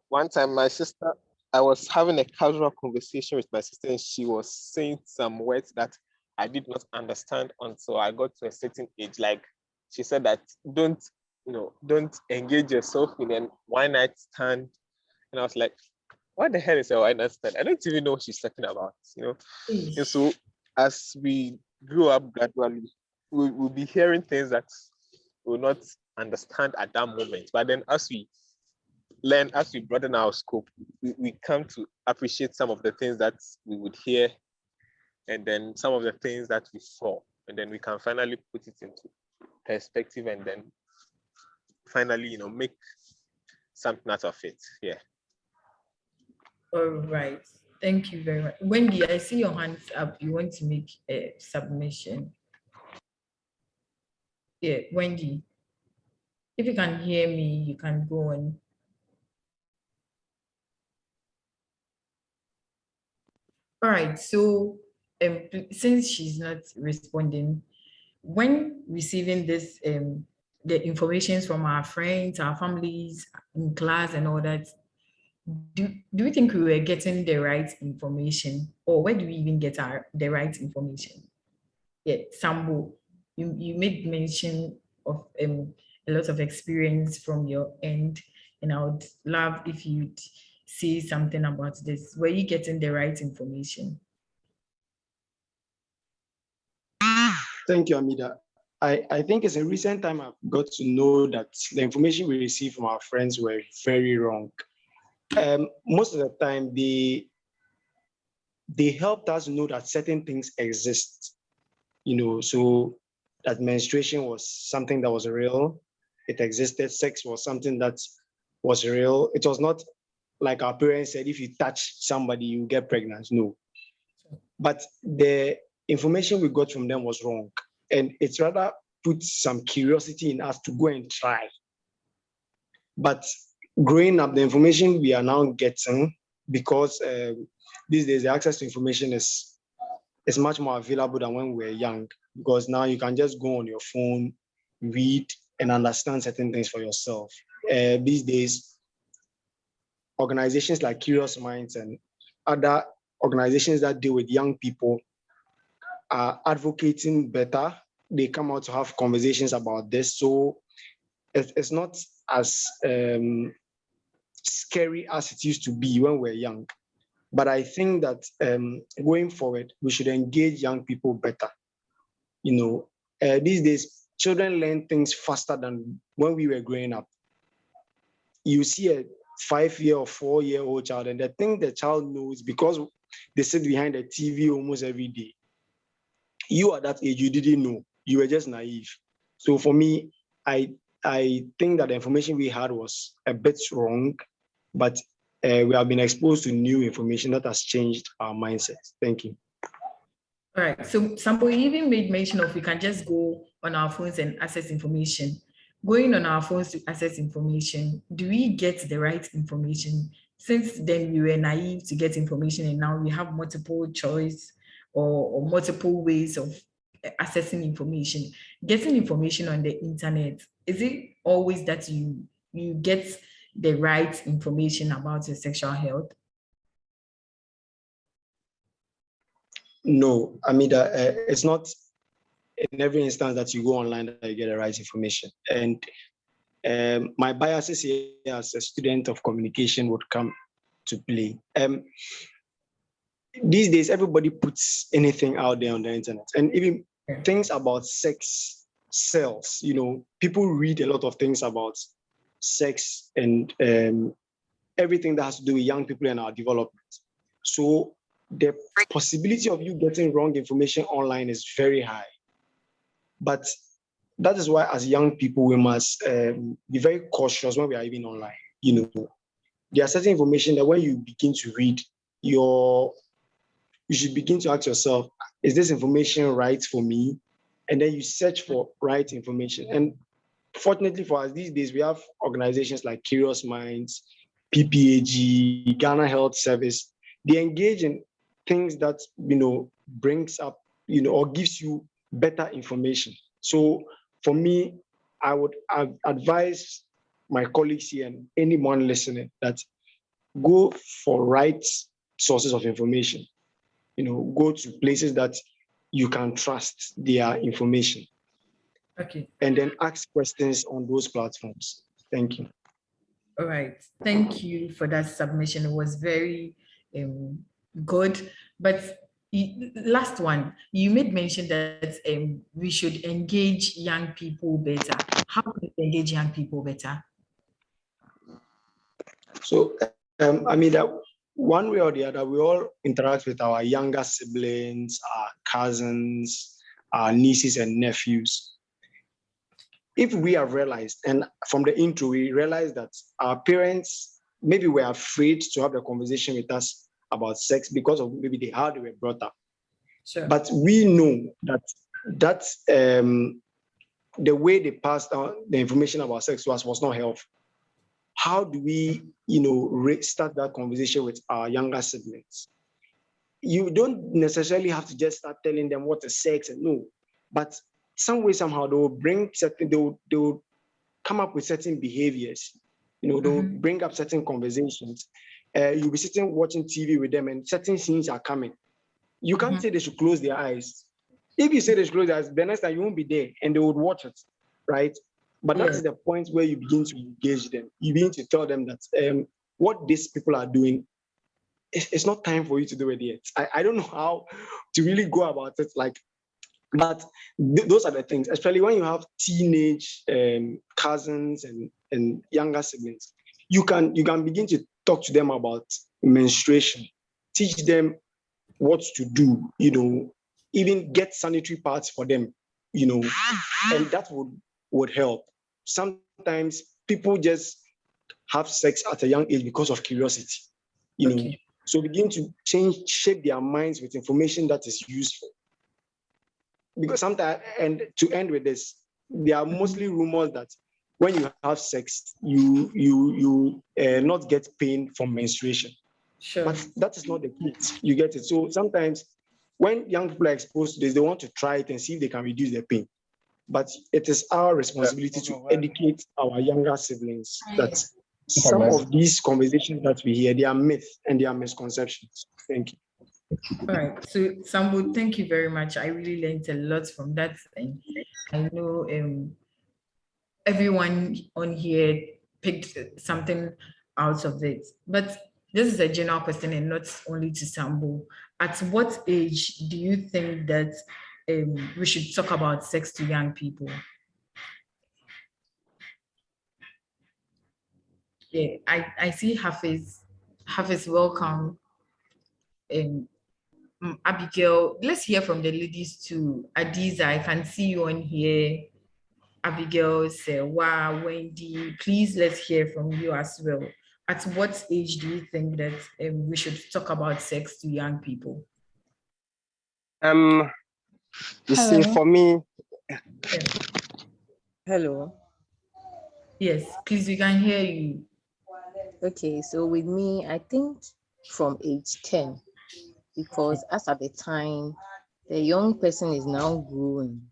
one time I was having a casual conversation with my sister, and she was saying some words that I did not understand until I got to a certain age. Like she said that don't engage yourself in a one night stand. And I was like, what the hell is a one night stand? I don't even know what she's talking about, And so as we grew up gradually, we'll be hearing things that we'll not understand at that moment. But then as we learn, as we broaden our scope, we come to appreciate some of the things that we would hear, and then some of the things that we saw, and then we can finally put it into perspective, and then finally, make something out of it. Yeah. All right. Thank you very much. Wendy, I see your hands up. You want to make a submission. Yeah, Wendy. If you can hear me, you can go on. All right. So since she's not responding, when receiving this, the information from our friends, our families in class and all that, do we think we were getting the right information, or where do we even get the right information? Yeah, Sambo, you made mention of a lot of experience from your end, and I would love if you'd say something about this. Were you getting the right information? Thank you, Amida. I think it's a recent time I've got to know that the information we received from our friends were very wrong. Most of the time, they helped us know that certain things exist, so that menstruation was something that was real. It existed. Sex was something that was real. It was not like our parents said, if you touch somebody, you get pregnant. No. But the information we got from them was wrong. And it's rather put some curiosity in us to go and try. But growing up, the information we are now getting, because these days the access to information is much more available than when we were young, because now you can just go on your phone, read, and understand certain things for yourself. These days, organizations like Curious Minds and other organizations that deal with young people are advocating better. They come out to have conversations about this. So it's not as scary as it used to be when we were young. But I think that going forward, we should engage young people better. These days, children learn things faster than when we were growing up. You see a 5-year or 4-year-old child, and the thing the child knows, because they sit behind a TV almost every day. You at that age, you didn't know. You were just naive. So for me, I think that the information we had was a bit wrong, but we have been exposed to new information that has changed our mindset. Thank you. All right. So somebody even made mention of we can just go on our phones and access information. Going on our phones to access information, do we get the right information? Since then we were naive to get information, and now we have multiple choice or multiple ways of accessing information. Getting information on the internet, is it always that you get the right information about your sexual health? No, Amida, it's not in every instance that you go online that you get the right information. And my biases here as a student of communication would come to play. These days, everybody puts anything out there on the internet, and even things about sex sells. People read a lot of things about sex and everything that has to do with young people and our development. So the possibility of you getting wrong information online is very high. But that is why, as young people, we must be very cautious when we are even online. There are certain information that when you begin to read, you should begin to ask yourself, is this information right for me? And then you search for right information. And fortunately for us these days, we have organizations like Curious Minds, PPAG, Ghana Health Service. They engage in things that, brings up, or gives you better information. So for me, I would advise my colleagues here and anyone listening that go for right sources of information. Go to places that you can trust their information. Okay. And then ask questions on those platforms. Thank you. All right. Thank you for that submission. It was very good. But last one, you made mention that we should engage young people better. How can we engage young people better? So, that one way or the other, we all interact with our younger siblings, our cousins, our nieces and nephews. If we have realized, and from the intro, we realized that our parents maybe were afraid to have a conversation with us about sex because of maybe how they were brought up. Sure. But we know that the way they passed down the information about sex to us was not helpful. How do we, start that conversation with our younger siblings? You don't necessarily have to just start telling them what is sex and no, but some way, somehow, they will come up with certain behaviors. They'll bring up certain conversations. You'll be sitting watching TV with them and certain scenes are coming. You can't say they should close their eyes. If you say they should close their eyes, the next time you won't be there and they would watch it, right? But that's the point where you begin to engage them. You begin to tell them that what these people are doing, it's not time for you to do it yet. I don't know how to really go about it. But those are the things, especially when you have teenage cousins and younger siblings. You can begin to talk to them about menstruation, teach them what to do, even get sanitary pads for them, and that would help. Sometimes people just have sex at a young age because of curiosity, So begin to shape their minds with information that is useful. Because sometimes, and to end with this, there are mostly rumors that when you have sex, you not get pain from menstruation. Sure. But that is not the case. You get it. So sometimes when young people are exposed to this, they want to try it and see if they can reduce their pain. But it is our responsibility to educate our younger siblings that some of these conversations that we hear, they are myths and they are misconceptions. Thank you. All right. So, Sambo, thank you very much. I really learned a lot from that. And I know everyone on here picked something out of it. But this is a general question and not only to Sambo. At what age do you think that we should talk about sex to young people? Yeah, I see Hafiz welcome. Abigail, let's hear from the ladies too. Adiza, I can see you on here. Abigail, Sewa, Wendy, please let's hear from you as well. At what age do you think that we should talk about sex to young people? You see, for me. Hello. Yes, please, we can hear you. Okay, so with me, I think from age 10, because as at the time, the young person is now growing.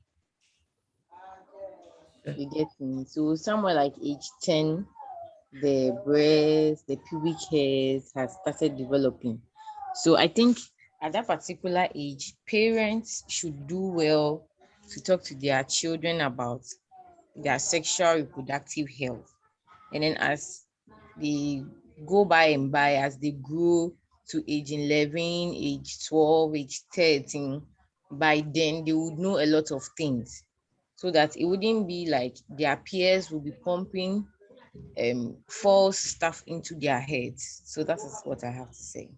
You get me? So somewhere like age 10, the breast, the pubic hairs has started developing. So I think at that particular age, parents should do well to talk to their children about their sexual reproductive health. And then as they go by and by, as they grow to age 11, age 12, age 13, by then they would know a lot of things, so that it wouldn't be like their peers will be pumping false stuff into their heads. So that is what I have to say.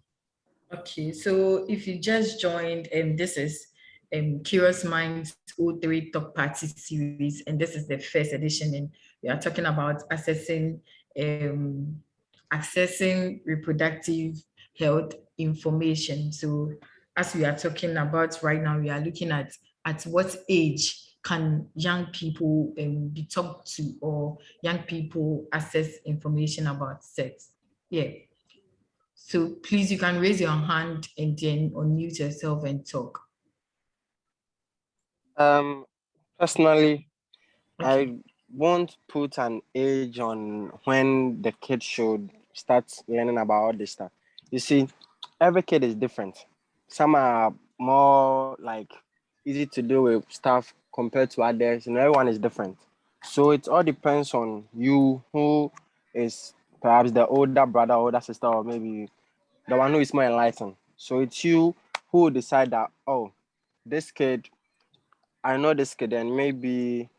Okay, so if you just joined, this is Curious Minds O3 Talk Party series, and this is the first edition, and we are talking about accessing reproductive health information. So as we are talking about right now, we are looking at what age can young people be talked to, or young people access information about sex. Yeah. So please, you can raise your hand and then unmute yourself and talk. Personally, Okay. I won't put an age on when the kid should start learning about all this stuff. You see, every kid is different. Some are more like easy to deal with stuff compared to others, and everyone is different. So it all depends on you, who is perhaps the older brother, older sister, or maybe the one who is more enlightened. So it's you who decide that, oh, this kid, I know this kid, and maybe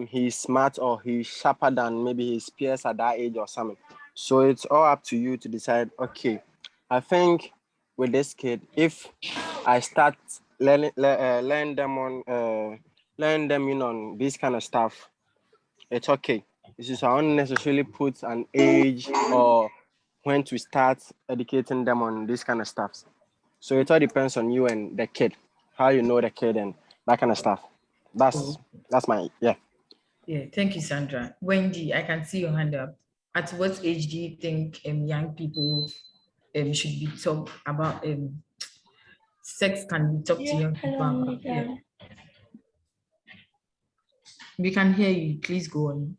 he's smart or he's sharper than maybe his peers at that age or something. So it's all up to you to decide, okay, I think with this kid, if I start learn them in on this kind of stuff, it's okay. It's just I won't necessarily put an age or when to start educating them on this kind of stuff. So it all depends on you and the kid, how you know the kid and that kind of stuff. That's my Yeah, thank you, Sandra. Wendy, I can see your hand up. At what age do you think young people should be taught about sex can be talked to young people about? Yeah. We can hear you. Please go on.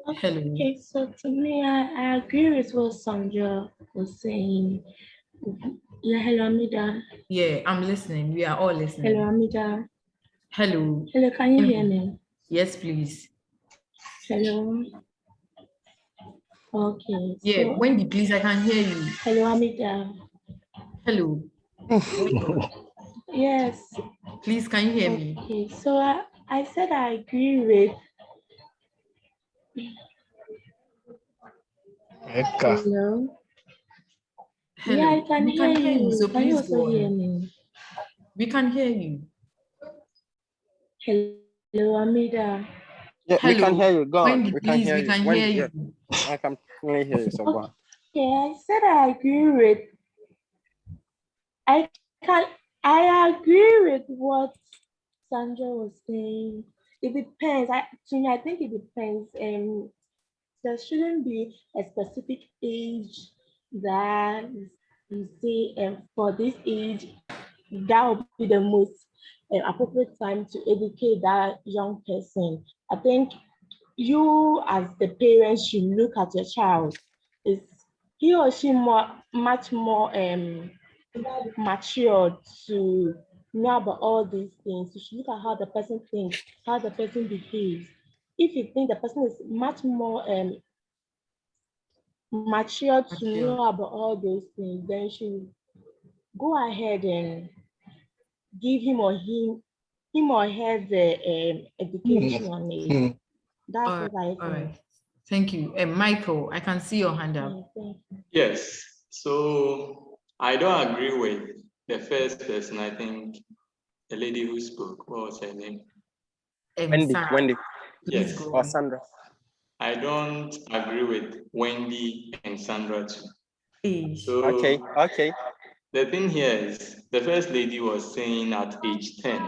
Hello. Okay, so to me, I agree with what Sandra was saying. Yeah, hello, Amida. Yeah, I'm listening. We are all listening. Hello, Amida. Hello. Hello, can you hear me? Yes, please. Hello. Okay. Yeah, So, Wendy, please, I can hear you. hello, Amida. Hello. Yes. Please, can you hear me? Okay, so I said I agree with. Hello. Hello. Yeah, I can We can hear hear you, you. so Can you please also go hear on. me? We can hear you. Hello, Amida. Yeah, Hello. we can hear you. Go on. Wendy, We can please, hear we you. can Wendy, hear yeah, you. I can really hear you. So go on. Okay, I said I agree with. I agree with what Sandra was saying. It depends. To me, I think it depends. There shouldn't be a specific age that you say for this age that would be the most appropriate time to educate that young person. I think you as the parents should look at your child. Is he or she much more matured to know about all these things? You should look at how the person thinks, how the person behaves. If you think the person is much more mature to know about all those things, then you should go ahead and give him or her the education on it. That's what I think. All right. Thank you. Michael, I can see your hand up. Yes. So I don't agree with the first person. I think the lady who spoke. What was her name? Wendy. Yes. Or Sandra. I don't agree with Wendy and Sandra too. So Okay. the thing here is the first lady was saying at age 10,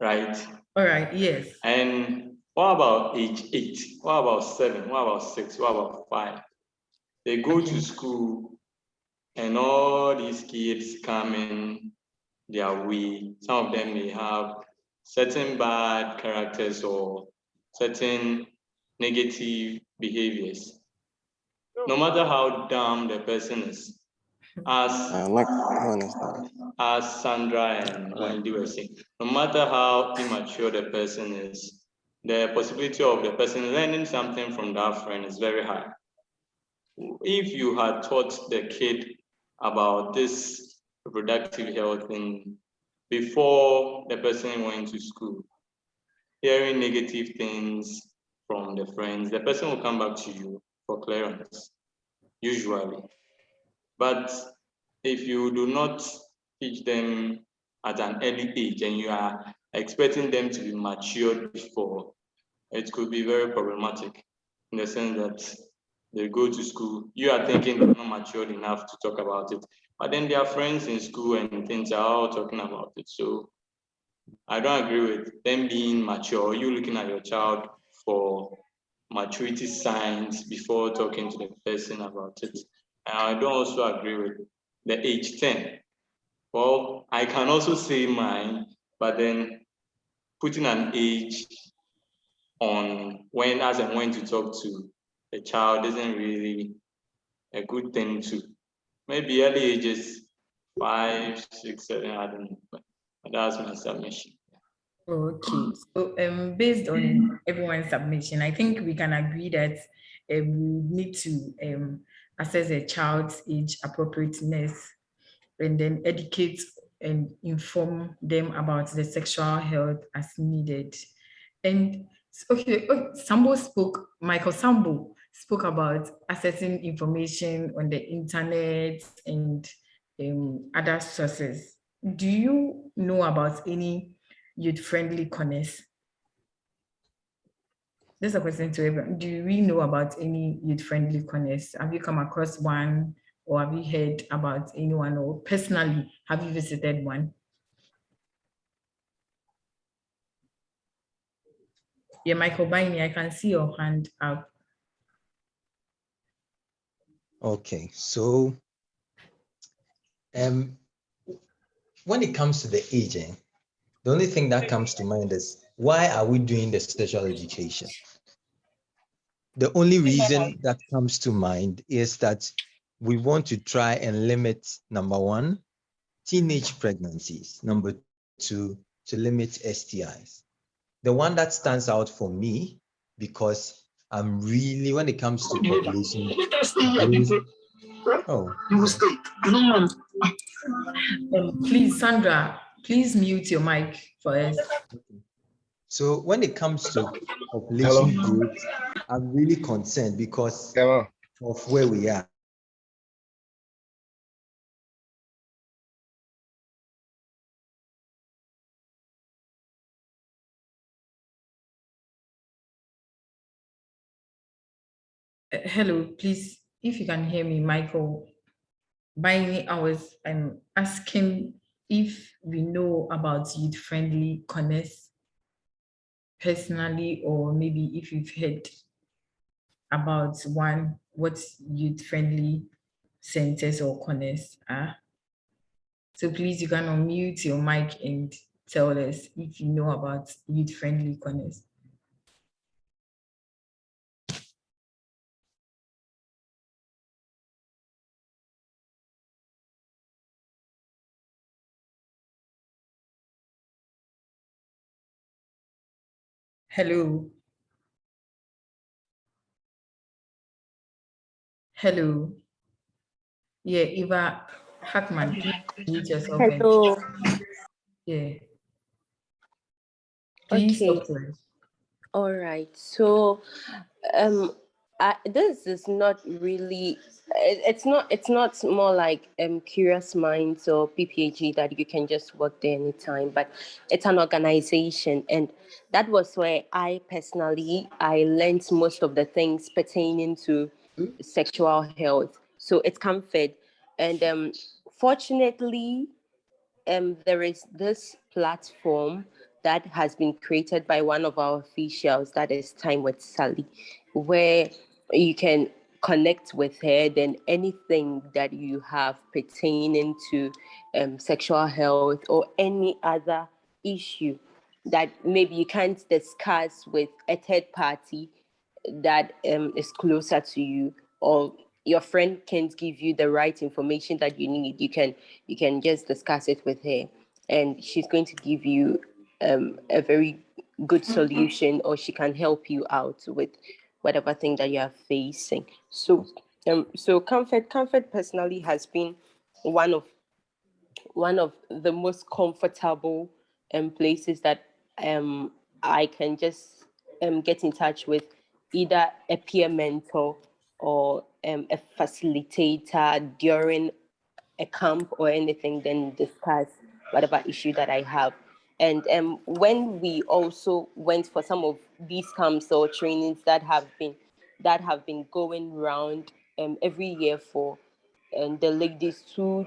right? All right, yes. And what about age 8? What about 7? What about 6? What about 5? They go to school and all these kids come in their way. Some of them may have certain bad characters or certain negative behaviors. No matter how dumb the person is, As Sandra and Wendy were saying, no matter how immature the person is, the possibility of the person learning something from that friend is very high. If you had taught the kid about this reproductive health thing before the person went to school, hearing negative things from the friends, the person will come back to you for clearance, usually. But if you do not teach them at an early age and you are expecting them to be matured before, it could be very problematic in the sense that they go to school, you are thinking they're not matured enough to talk about it, but then their friends in school and things are all talking about it. So I don't agree with them being mature, you looking at your child for maturity signs before talking to the person about it. And I don't also agree with the age 10. Well, I can also say mine, but then putting an age on when as and when to talk to a child isn't really a good thing to. Maybe early ages, 5, 6, 7, I don't know. But that's my submission. Okay, so based on everyone's submission, I think we can agree that we need to assess a child's age appropriateness and then educate and inform them about the sexual health as needed. And okay, Michael Sambo spoke about accessing information on the internet and other sources. Do you know about any youth-friendly corners? This is a question to everyone. Do we know about any youth-friendly corners? Have you come across one, or have you heard about anyone, or personally, have you visited one? Yeah, Michael Baini, I can see your hand up. Okay, so when it comes to the aging, the only thing that comes to mind is, why are we doing the sexual education? The only reason that comes to mind is that we want to try and limit, number one, teenage pregnancies. Number two, to limit STIs. The one that stands out for me, because I'm really, when it comes to population, Please, Sandra, please mute your mic for us. So when it comes to population growth, I'm really concerned because of where we are. Hello, please, if you can hear me, Michael. By I was asking if we know about youth-friendly corners personally, or maybe if you've heard about one, what youth-friendly centers or corners are. So please, you can unmute your mic and tell us if you know about youth-friendly corners. Hello. Hello. Yeah, Eva Hackman, please mute yourself. Hello. Yeah. Please Okay. talk to us. All right. So, this is not really. It's not more like Curious Minds or PPAG that you can just work there anytime. But it's an organization, and that was where I learned most of the things pertaining to sexual health. So it's comfort, and fortunately, there is this platform that has been created by one of our officials, that is Time with Sally, where you can connect with her. Then anything that you have pertaining to sexual health or any other issue that maybe you can't discuss with a third party that is closer to you, or your friend can't give you the right information that you need, you can just discuss it with her, and she's going to give you a very good solution, or she can help you out with whatever thing that you are facing. So comfort personally has been one of the most comfortable places that I can just get in touch with either a peer mentor or a facilitator during a camp or anything, then discuss whatever issue that I have. And when we also went for some of these camps or trainings that have been going round every year for the ladies who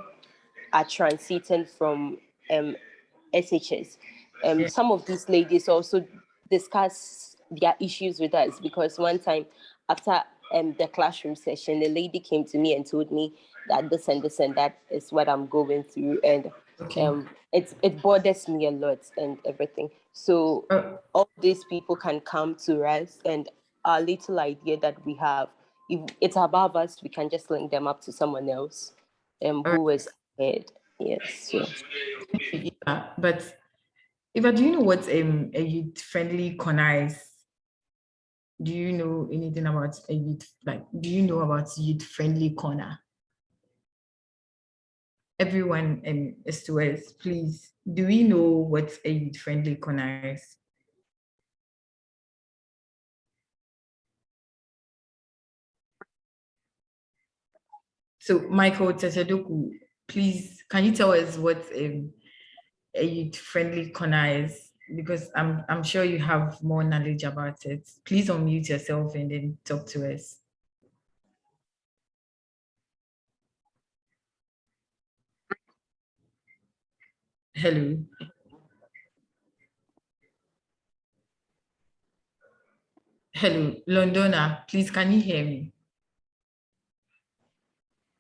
are transiting from SHS. Some of these ladies also discuss their issues with us, because one time after the classroom session, the lady came to me and told me that this and that is what I'm going through, and it bothers me a lot and everything. So all these people can come to us, and our little idea that we have, if it's above us, we can just link them up to someone else who is ahead. Yes. So. Yeah, but Eva, do you know what a youth-friendly corner is? Do you know anything about a youth, do you know about youth-friendly corner? Everyone SOS, please, do we know what a youth-friendly corner is? So Michael Tesedoku, please, can you tell us what a youth-friendly corner is? Because I'm sure you have more knowledge about it. Please unmute yourself and then talk to us. Hello. Hello, Londona, please, can you hear me?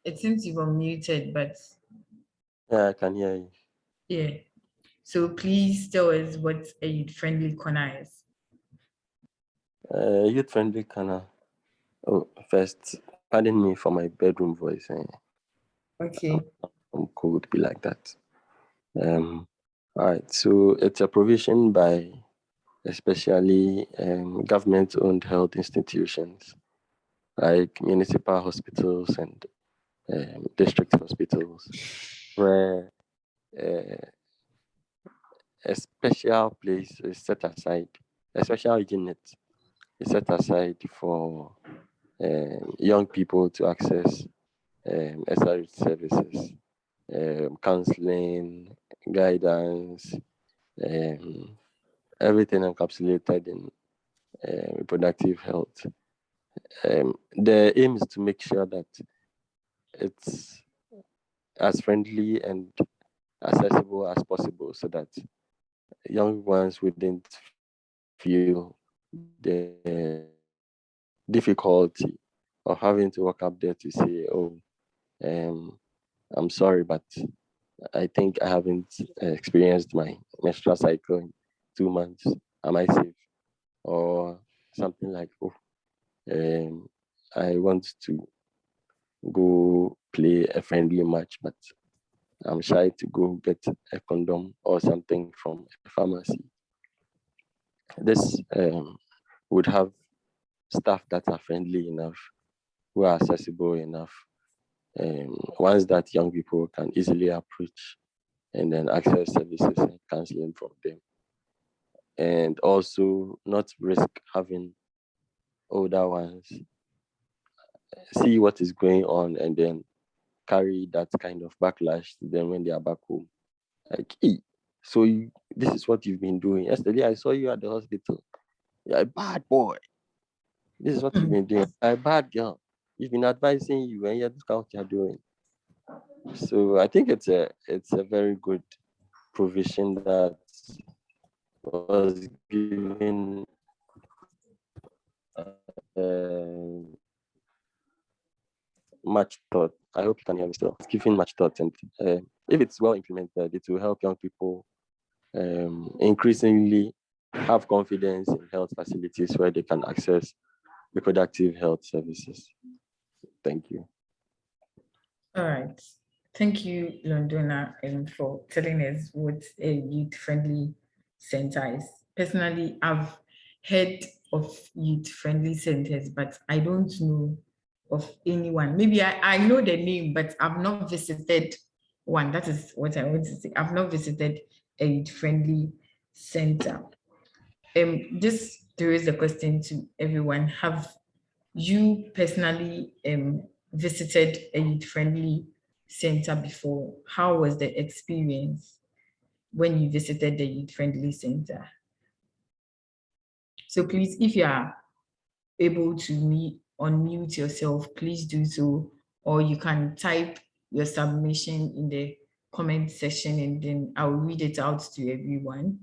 It seems you were muted, but... Yeah, I can hear you. Yeah. So please tell us what a youth-friendly corner is. Youth-friendly corner. Oh, first, pardon me for my bedroom voice. Okay. I'm cold, be like that. All right, so it's a provision by especially government-owned health institutions like municipal hospitals and district hospitals, where a special place is set aside, a special unit is set aside for young people to access SRH services, counseling, guidance, everything encapsulated in reproductive health. The aim is to make sure that it's as friendly and accessible as possible, so that young ones wouldn't feel the difficulty of having to walk up there to say, oh, I'm sorry, but I think I haven't experienced my menstrual cycle in 2 months. Am I safe? Or something like, oh, I want to go play a friendly match, but I'm shy to go get a condom or something from a pharmacy. This would have staff that are friendly enough, who are accessible enough, ones that young people can easily approach and then access services and counseling from them. And also not risk having older ones see what is going on and then carry that kind of backlash to them when they are back home. Like, hey, so this is what you've been doing. Yesterday I saw you at the hospital. You're a bad boy. This is what you've been doing. You're a bad girl. You've been advising you, and yet this is what you're doing. So I think it's a very good provision that was given much thought. I hope you can hear me still. It's given much thought, and if it's well implemented, it will help young people increasingly have confidence in health facilities where they can access reproductive health services. Thank you. All right. Thank you, Londona, for telling us what a youth-friendly center is. Personally, I've heard of youth-friendly centers, but I don't know of anyone. Maybe I know the name, but I've not visited one. That is what I want to say. I've not visited a youth-friendly center. This throws the question to everyone. Have you personally visited a youth-friendly center before? How was the experience when you visited the youth-friendly center? So please, if you are able to unmute yourself, please do so, or you can type your submission in the comment section and then I'll read it out to everyone.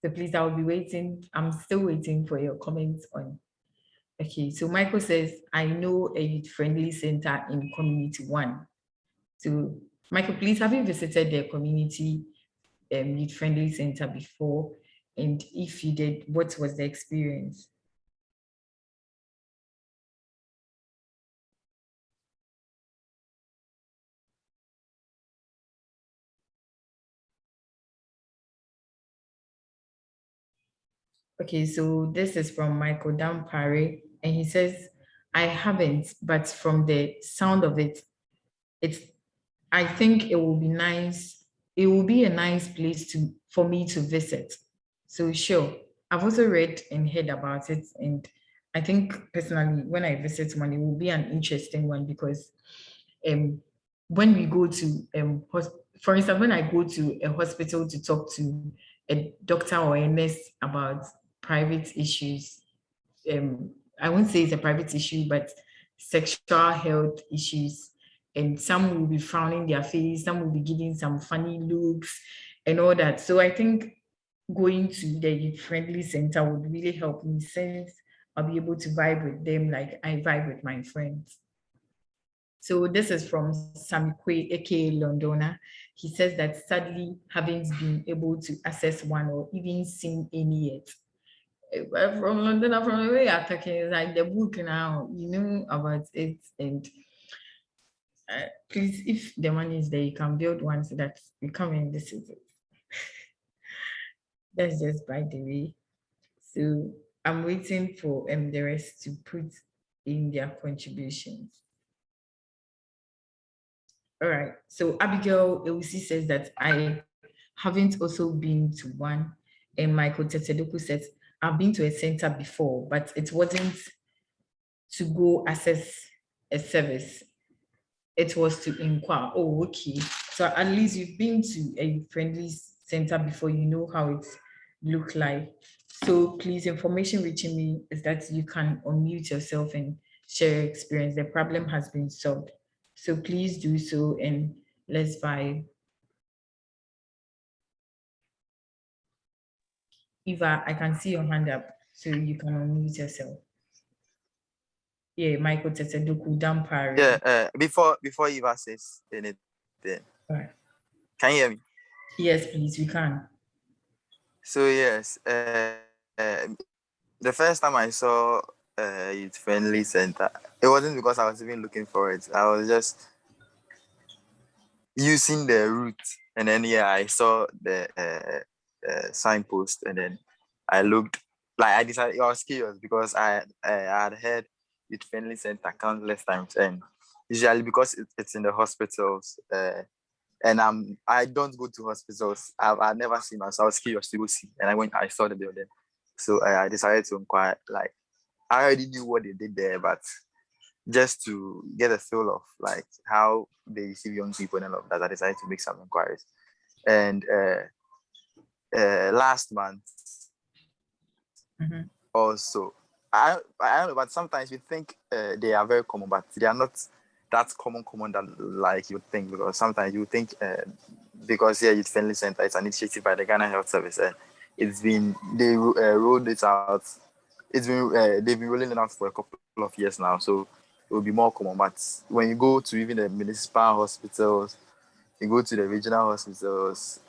So please, I'll be waiting. I'm still waiting for your comments on. Okay, so Michael says, I know a youth-friendly center in Community 1. So Michael, please, have you visited the community youth-friendly center before? And if you did, what was the experience? Okay, so this is from Michael Dampare, and he says, I haven't, but from the sound of it, I think it will be nice. It will be a nice place for me to visit. So sure, I've also read and heard about it, and I think personally, when I visit one, it will be an interesting one because when we go to for instance, when I go to a hospital to talk to a doctor or a nurse about private issues, I won't say it's a private issue, but sexual health issues, and some will be frowning their face, some will be giving some funny looks and all that. So I think going to the youth-friendly center would really help me since I'll be able to vibe with them like I vibe with my friends. So this is from Samikwe, aka Londona. He says that sadly haven't been able to access one or even seen any yet. From London, from the way you're talking, it's like the book now, you know about it. And please, if the money is there, you can build one so that we come and visit it. That's just by the way. So I'm waiting for the rest to put in their contributions. All right. So Abigail Ewusi says that I haven't also been to one. And Michael Tetedoku says, I've been to a center before, but it wasn't to go access a service. It was to inquire. Oh, okay. So at least you've been to a friendly center before, you know how it look like. So please, information reaching me is that you can unmute yourself and share your experience. The problem has been solved. So please do so and let's vibe. Eva, I can see your hand up, so you can unmute yourself. Yeah, Michael Tetedoku Dampare. Yeah, before Eva says anything, right. Can you hear me? Yes, please, we can. So yes, the first time I saw a youth-friendly center, it wasn't because I was even looking for it. I was just using the route, and then I saw the signpost, and then I looked. Like I decided, I was curious because I had heard youth-friendly center countless times, and usually because it's in the hospitals, and I don't go to hospitals. I've never seen one, so I was curious to go see, and I saw the building, so I decided to inquire. Like I already knew what they did there, but just to get a feel of like how they receive young people and all of that, I decided to make some inquiries. And last month, also, I don't know, but sometimes you think they are very common, but they are not that common that like you think, because sometimes you think because youth friendly center is an initiative by the Ghana Health Service, and they rolled it out. They've been rolling it out for a couple of years now, so it will be more common. But when you go to even the municipal hospitals, you go to the regional hospitals,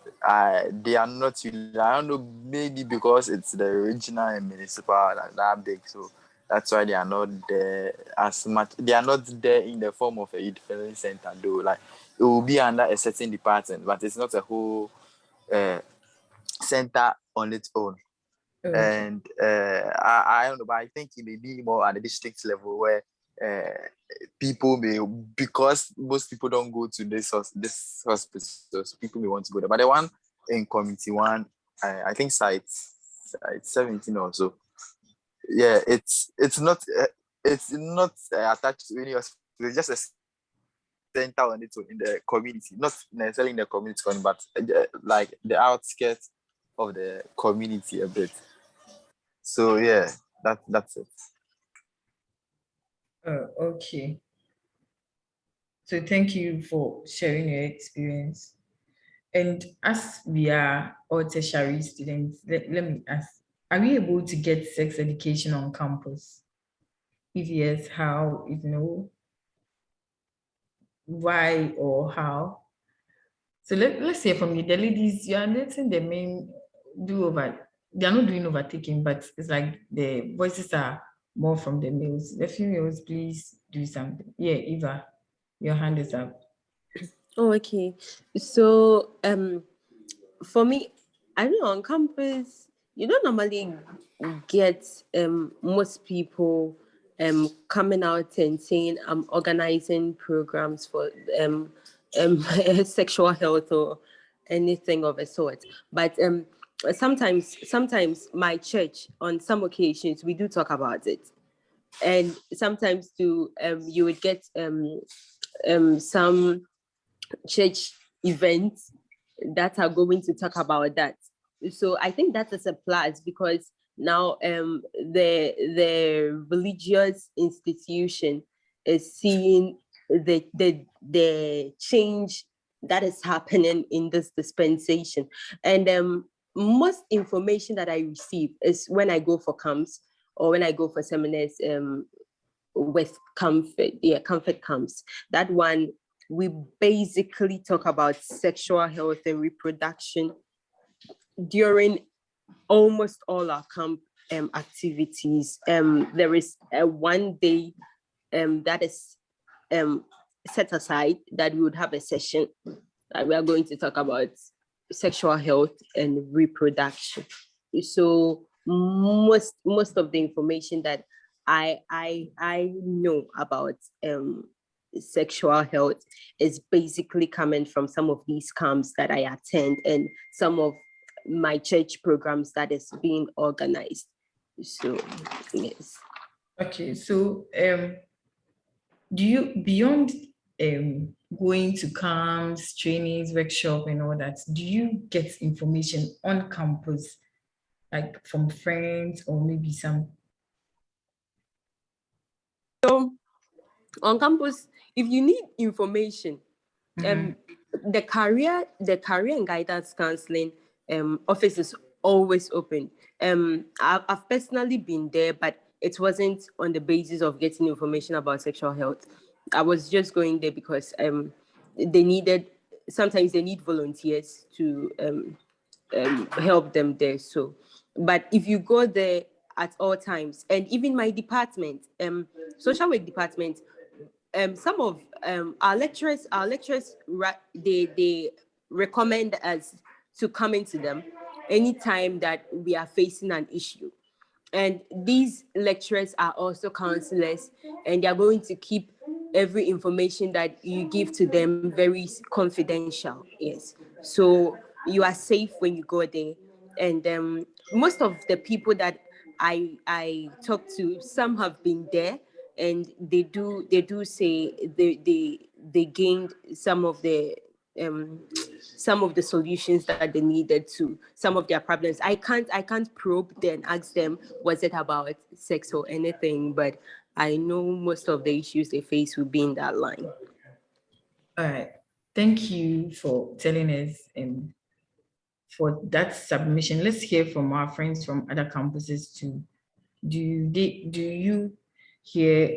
they are not really, I don't know, maybe because it's the regional and municipal that big, so that's why they are not there as much. They are not there in the form of a youth development center, though. Like, it will be under a certain department, but it's not a whole center on its own. Okay. And I don't know, but I think it may be more at the district level where people may, because most people don't go to this hospital, so people may want to go there. But the one in community one, I think site 17 or so. Yeah, it's not attached to any hospital. It's just a center on its own in the community, not necessarily in the community, but like the outskirts of the community a bit. So yeah, that's it. Okay. So thank you for sharing your experience. And as we are all tertiary students, let me ask, are we able to get sex education on campus? If yes, how? If no, why or how? So let's hear from you. The ladies, you are letting the men do over, they are not doing overtaking, but it's like the voices are more from the males. The females, please do something. Yeah, Eva, your hand is up. Oh, okay. So for me, I don't know, on campus, you don't normally get most people coming out and saying I'm organizing programs for sexual health or anything of a sort. But sometimes my church, on some occasions, we do talk about it. And sometimes too, you would get some church events that are going to talk about that. So I think that is a plus, because now the religious institution is seeing the change that is happening in this dispensation. And most information that I receive is when I go for camps or when I go for seminars with comfort camps. That one, we basically talk about sexual health and reproduction during almost all our camp activities. There is a one day that is set aside that we would have a session that we are going to talk about sexual health and reproduction. So most of the information that I know about sexual health is basically coming from some of these camps that I attend and some of my church programs that is being organized. So yes. Okay, so do you, beyond going to camps, trainings, workshop and all that, do you get information on campus, like from friends or maybe some? So on campus, if you need information, the career and guidance counseling office is always open. I've personally been there, but it wasn't on the basis of getting information about sexual health. I was just going there because sometimes they need volunteers to help them there. So, but if you go there at all times, and even my department, social work department, some of our lecturers, they recommend us to come into them anytime that we are facing an issue. And these lecturers are also counselors, and they are going to keep every information that you give to them very confidential. Yes. So you are safe when you go there. And most of the people that I talk to, some have been there, and they do say they gained some of the solutions that they needed to some of their problems. I can't probe them, ask them, was it about sex or anything, but I know most of the issues they face will be in that line. All right. Thank you for telling us for that submission. Let's hear from our friends from other campuses too. Do you hear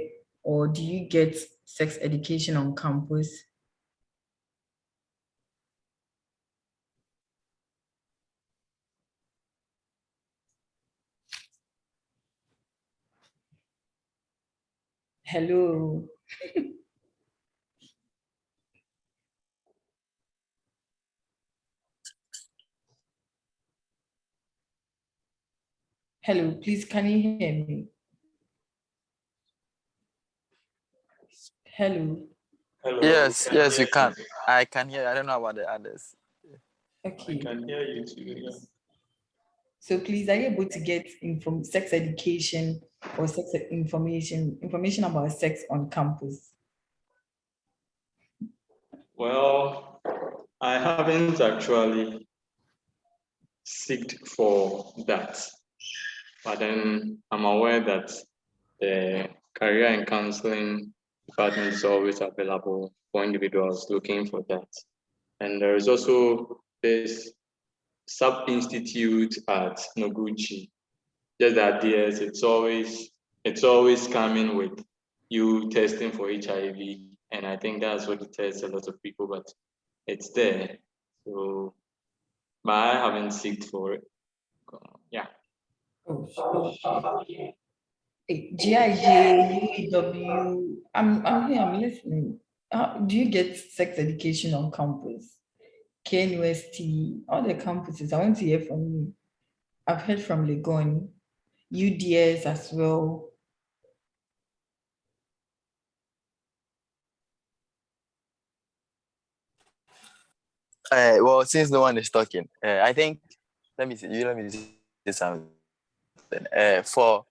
or do you get sex education on campus? Hello. Hello, please, can you hear me? Hello. Hello. Yes, yes, you can. I can hear. I don't know about the others. Okay. I can hear you too. Yeah. So please, are you able to get sex education or information about sex on campus? Well, I haven't actually seeked for that, but then I'm aware that the career and counseling department is always available for individuals looking for that. And there is also this sub-institute at Noguchi. Just that yes, it's always coming with you testing for HIV. And I think that's what deters a lot of people, but it's there. So, but I haven't seeked for it. Yeah. Oh, GIJ, UEW, I'm here, I'm listening. Do you get sex education on campus? KNUST, all the campuses, I want to hear from you. I've heard from Legon, UDS as well. Well, since no one is talking, I think let me say something. For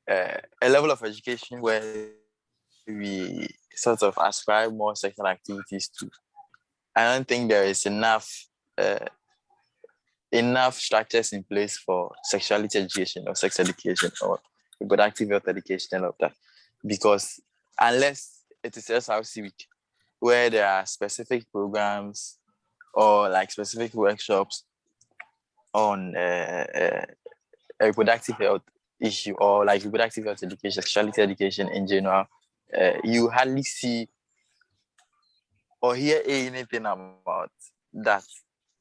a level of education where we sort of ascribe more sexual activities to, I don't think there is enough structures in place for sexuality education or sex education or reproductive health education and all of that. Because unless it is SRC week, where there are specific programs or like specific workshops on reproductive health issue or like reproductive health education, sexuality education in general, you hardly see or hear anything about that.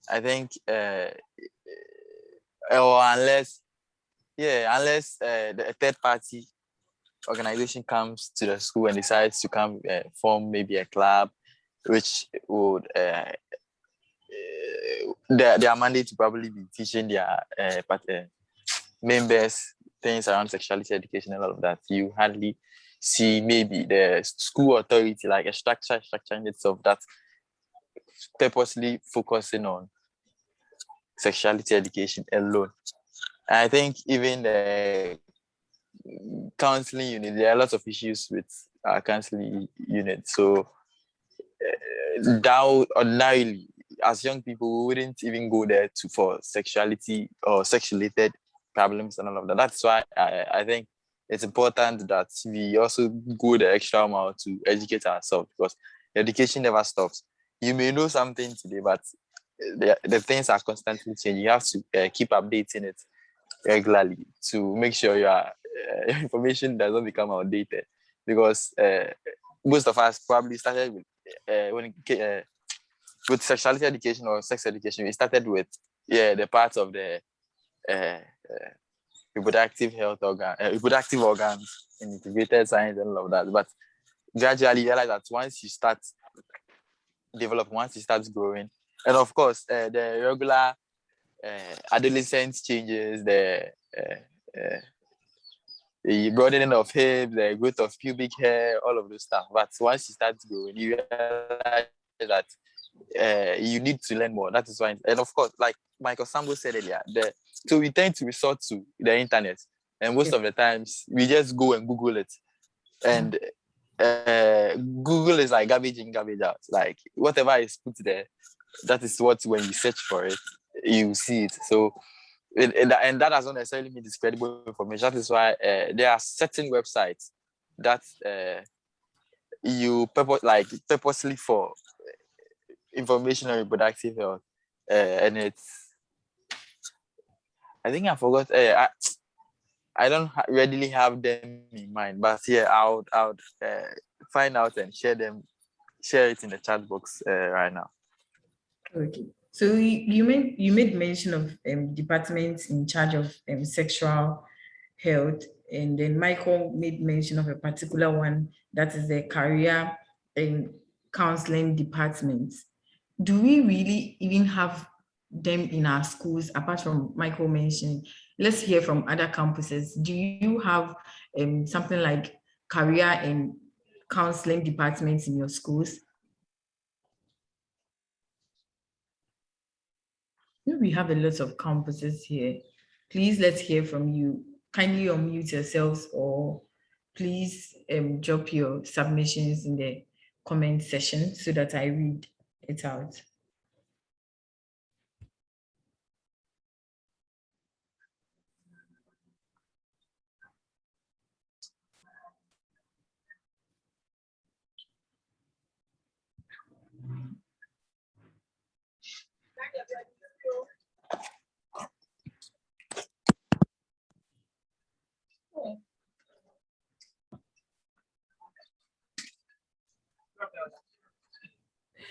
I think, or unless the third party organization comes to the school and decides to come form maybe a club, which would their mandate to probably be teaching their members things around sexuality education and all of that. You hardly see maybe the school authority like a structuring itself that purposely focusing on sexuality education alone. And I think even the counseling unit, there are lots of issues with our counseling unit. So that ordinarily, as young people, we wouldn't even go there for sexuality or sex-related problems and all of that. That's why I think it's important that we also go the extra mile to educate ourselves, because education never stops. You may know something today, but the things are constantly changing. You have to keep updating it regularly to make sure your information does not become outdated, because most of us probably started with sexuality education or sex education. We started with the parts of the reproductive health reproductive organs and integrated science and all of that. But gradually you realize that once you start growing, and of course the regular adolescence changes, the broadening of hips, the growth of pubic hair, all of those stuff. But once you start growing, you realize that you need to learn more. That is why, and of course, like Michael Sambo said earlier, so we tend to resort to the internet, and most of the times we just go and Google it, and Google is like garbage in, garbage out. Like whatever is put there, that is what, when you search for it, you see it. So and that does not necessarily mean it's credible information. That is why there are certain websites that you purposely for information on reproductive health, and it's I think I forgot. I don't readily have them in mind, but yeah, I would find out and share it in the chat box right now. Okay. So you made mention of departments in charge of sexual health, and then Michael made mention of a particular one that is the career and counseling department. Do we really even have them in our schools apart from Michael mentioning? Let's hear from other campuses. Do you have something like career and counseling departments in your schools? We have a lot of campuses here. Please, let's hear from you. Kindly unmute yourselves, or please drop your submissions in the comment section so that I read it out.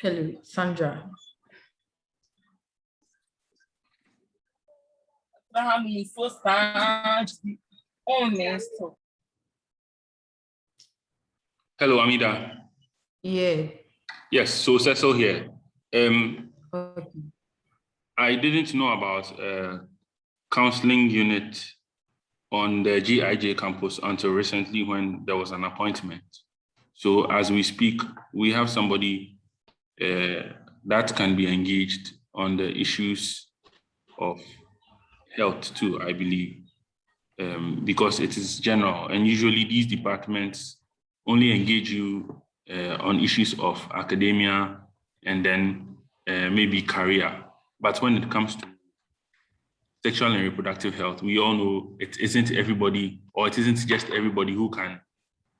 Hello, Sandra. Hello, Amida. Yeah. Yes, so Cecil here. Okay. I didn't know about counseling unit on the GIJ campus until recently when there was an appointment. So as we speak, we have somebody that can be engaged on the issues of health too, I believe, because it is general. And usually these departments only engage you on issues of academia and then maybe career. But when it comes to sexual and reproductive health, we all know it isn't everybody, or it isn't just everybody who can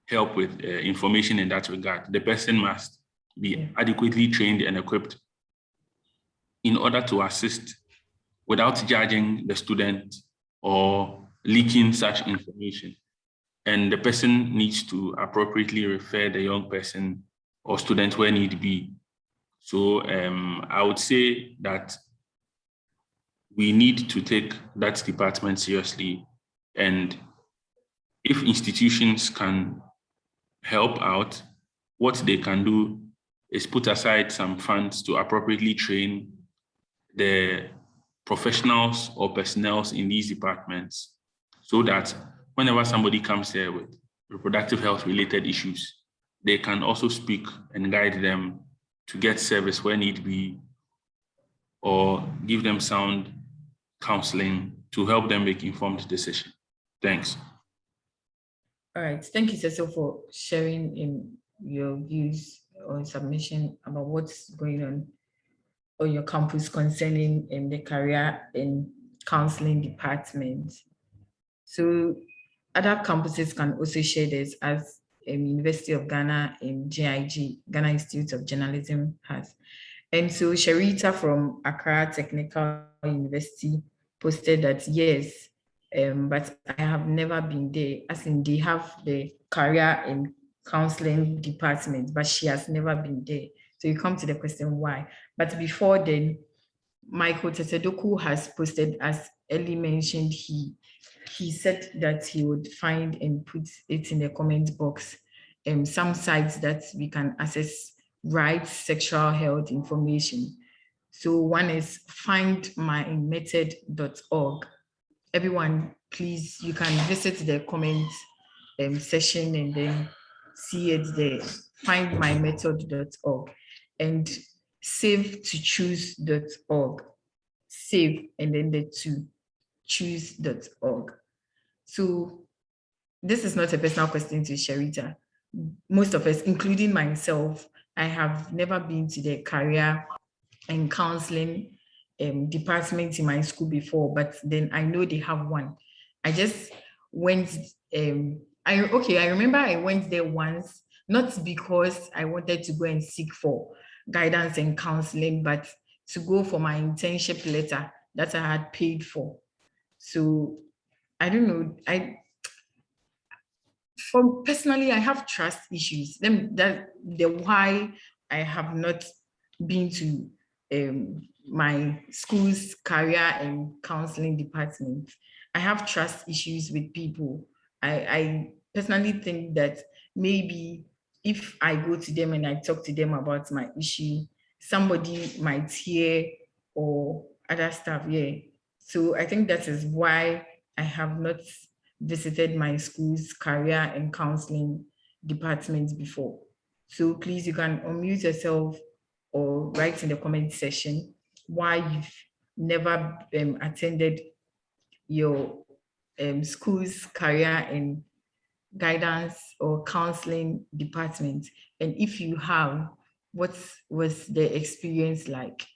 help with information in that regard. The person must be adequately trained and equipped in order to assist without judging the student or leaking such information. And the person needs to appropriately refer the young person or student where need be. So I would say that we need to take that department seriously. And if institutions can help out, what they can do is put aside some funds to appropriately train the professionals or personnel in these departments, so that whenever somebody comes here with reproductive health related issues, they can also speak and guide them to get service where need be, or give them sound counseling to help them make informed decisions. Thanks. All right. Thank you, Cecil, for sharing in your views or submission about what's going on your campus concerning the career and counseling department. So other campuses can also share this, as University of Ghana and GIG, Ghana Institute of Journalism, has. And so Sharita from Accra Technical University posted that yes, but I have never been there, as in they have the career and counseling department, but she has never been there. So you come to the question why. But before then, Michael Tetedoku has posted, as Ellie mentioned, he said that he would find and put it in the comment box, some sites that we can access right sexual health information. So one is findmymethod.org. Everyone, please, you can visit the comment section and then see it there, findmymethod.org, and savetochoose.org, save and then the to choose.org. So this is not a personal question to Sharita. Most of us, including myself, I have never been to the career and counseling department in my school before, but then I know they have one. I just went, I remember I went there once, not because I wanted to go and seek for guidance and counseling, but to go for my internship letter that I had paid for. So I don't know. For personally, I have trust issues. That the why I have not been to my school's career and counseling department. I have trust issues with people. I personally think that maybe if I go to them and I talk to them about my issue, somebody might hear or other stuff. Yeah. So I think that is why I have not visited my school's career and counseling department before. So please, you can unmute yourself or write in the comment section why you've never attended your school's career and guidance or counseling department. And if you have, what was the experience like?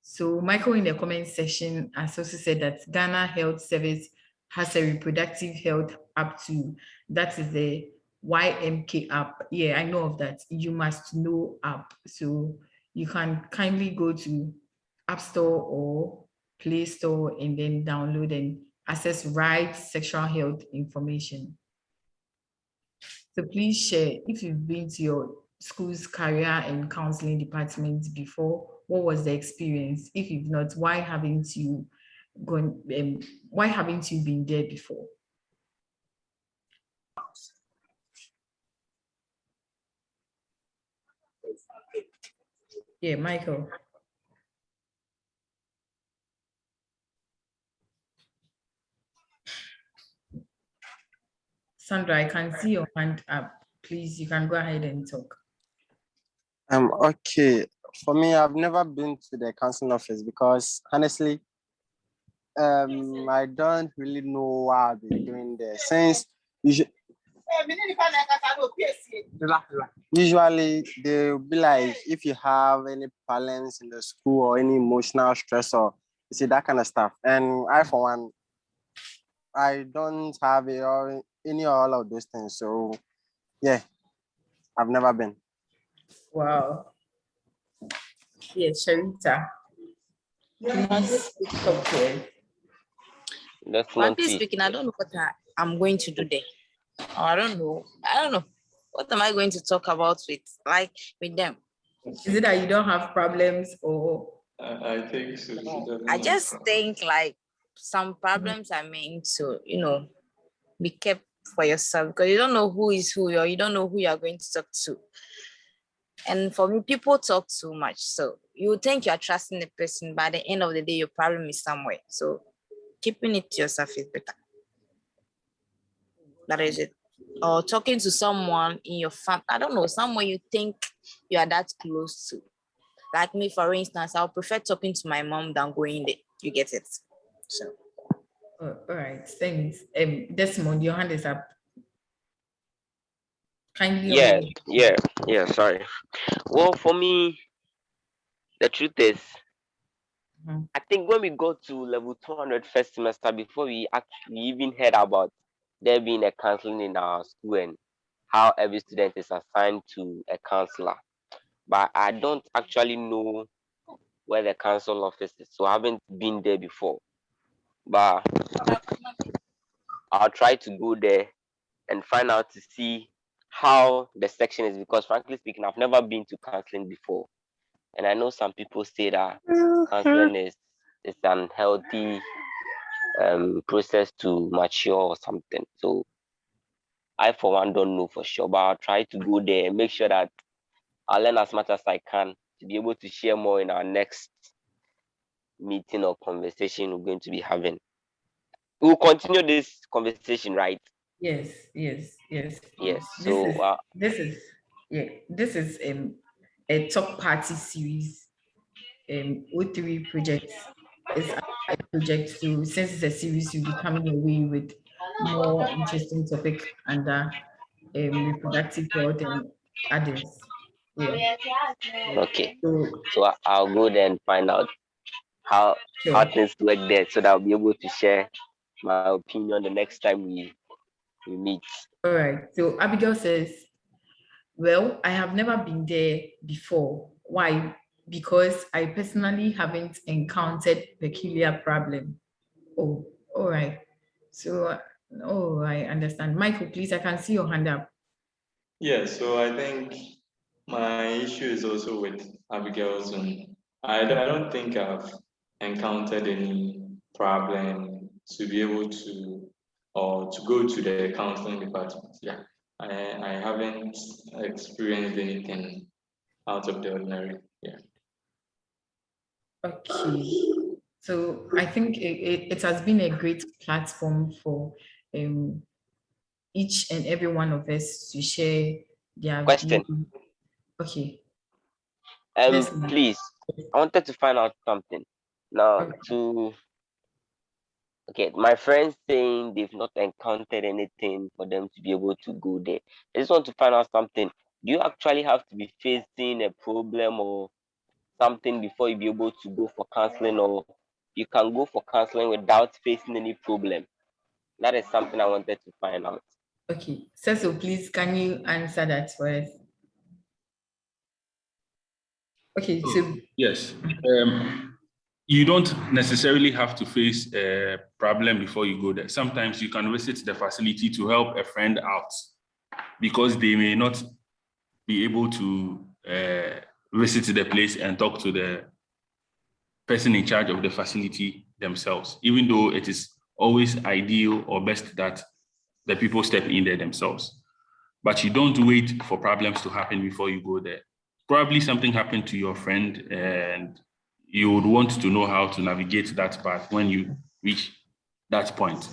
So Michael in the comment section has also said that Ghana Health Service has a reproductive health app too. That is the YMK app. Yeah, I know of that. You must know app. So you can kindly go to App Store or Play Store and then download and access right sexual health information. So please share if you've been to your school's career and counseling department before. What was the experience? If you've not, why haven't you gone? Why haven't you been there before? Yeah, Michael. Sandra, I can see your hand up. Please, you can go ahead and talk. Okay. For me, I've never been to the counseling office because honestly, I don't really know what I'll be doing there. Since usually they'll be like, if you have any problems in the school or any emotional stress or you see that kind of stuff. And I, for one, I don't have it or any all of those things. So yeah, I've never been. Wow. Yes, Sharita. Please talk to us. Frankly speaking, I don't know what I'm going to do there. I don't know. What am I going to talk about with them? Is it that you don't have problems or? I think so. I just think like some problems are meant to, be kept for yourself because you don't know who is who or you don't know who you are going to talk to. And for me, people talk too much. So you think you are trusting the person, but at the end of the day, your problem is somewhere. So keeping it to yourself is better. That is it. Or talking to someone in your family, I don't know, someone you think you are that close to. Like me, for instance, I'll prefer talking to my mom than going there. You get it? So. All right, thanks. Desmond, your hand is up. Kindly. Yeah. Sorry. Well, for me, the truth is, I think when we got to level 200 first semester, before we actually even heard about there being a counseling in our school and how every student is assigned to a counselor. But I don't actually know where the council office is, so I haven't been there before. But I'll try to go there and find out to see how the section is, because frankly speaking, I've never been to counseling before. And I know some people say that counseling is an unhealthy process to mature or something. So I for one don't know for sure, but I'll try to go there and make sure that I'll learn as much as I can to be able to share more in our next meeting or conversation we're going to be having. We'll continue this conversation, right? Yes. So This is a top party series. O3 project is a project. So since it's a series, you'll be coming away with more interesting topic under reproductive health and others. Yeah. okay. So I'll go there and find out how things work there, so that I'll be able to share my opinion the next time we meet. All right. So Abigail says, well, I have never been there before. Why because I personally haven't encountered peculiar problem. Oh, all right. So, oh, I understand. Michael, please, I can see your hand up. Yeah, so I think my issue is also with Abigail's own. I don't think I've encountered any problem to be able to or to go to the counseling department. Yeah, I haven't experienced anything out of the ordinary. Yeah. Okay. So I think it has been a great platform for um, each and every one of us to share their view. Question. Okay. Yes, ma'am. Please, I wanted to find out something. Now, Okay. okay, my friends saying they've not encountered anything for them to be able to go there. I just want to find out something. Do you actually have to be facing a problem or something before you be able to go for counseling, or you can go for counseling without facing any problem? That is something I wanted to find out. Okay. Cecil, please, can you answer that for us? Okay, so Yes. You don't necessarily have to face a problem before you go there. Sometimes you can visit the facility to help a friend out because they may not be able to visit the place and talk to the person in charge of the facility themselves, even though it is always ideal or best that the people step in there themselves. But you don't wait for problems to happen before you go there. Probably something happened to your friend and you would want to know how to navigate that path when you reach that point.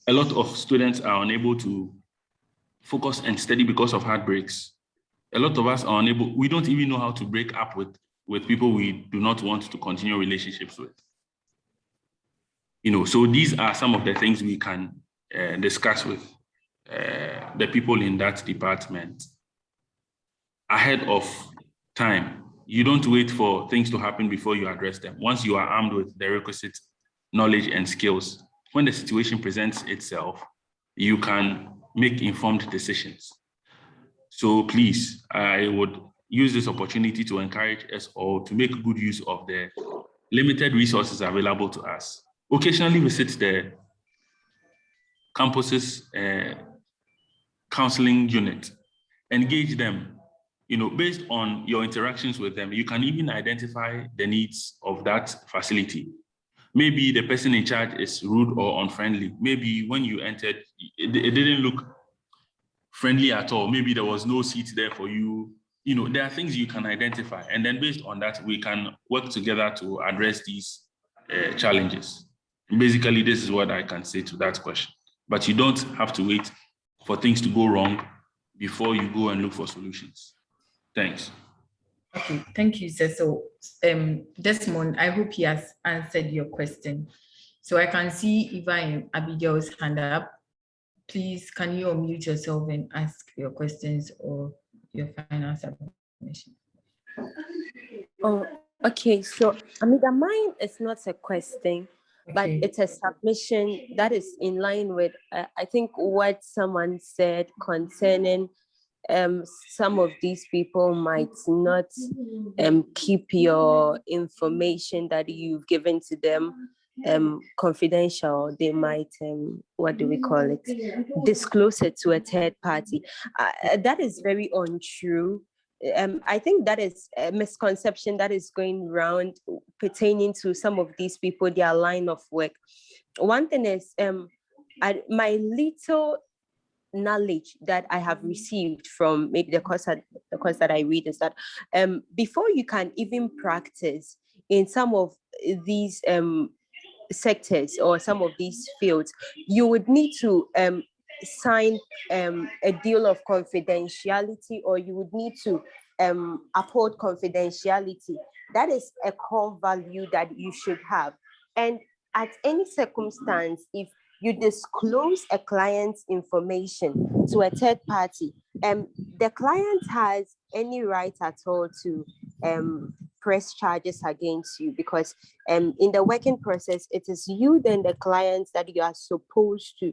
A lot of students are unable to focus and study because of heartbreaks. A lot of us are unable, we don't even know how to break up with people we do not want to continue relationships with. So these are some of the things we can discuss with the people in that department ahead of time. You don't wait for things to happen before you address them. Once you are armed with the requisite knowledge and skills, when the situation presents itself, you can make informed decisions. So please, I would use this opportunity to encourage us all to make good use of the limited resources available to us. Occasionally visit the campus's counseling unit, engage them. Based on your interactions with them, you can even identify the needs of that facility. Maybe the person in charge is rude or unfriendly. Maybe when you entered, it didn't look friendly at all. Maybe there was no seat there for you. There are things you can identify. And then based on that, we can work together to address these challenges. Basically, this is what I can say to that question. But you don't have to wait for things to go wrong before you go and look for solutions. Thanks. okay, thank you, sir. So Desmond, I hope he has answered your question. So I can see Eva and Abigail's hand up. Please, can you unmute yourself and ask your questions or your final submission? Oh, okay. So, mine is not a question, but it's a submission that is in line with, I think, what someone said concerning some of these people might not keep your information that you've given to them confidential. They might what do we call it, disclose it to a third party. That is very untrue. I think that is a misconception that is going around pertaining to some of these people, their line of work. One thing is my little knowledge that I have received from maybe the course that I read is that before you can even practice in some of these sectors or some of these fields, you would need to sign a deal of confidentiality, or you would need to uphold confidentiality. That is a core value that you should have. And at any circumstance, if you disclose a client's information to a third party, the client has any right at all to press charges against you, because in the working process, it is you then the clients that you are supposed to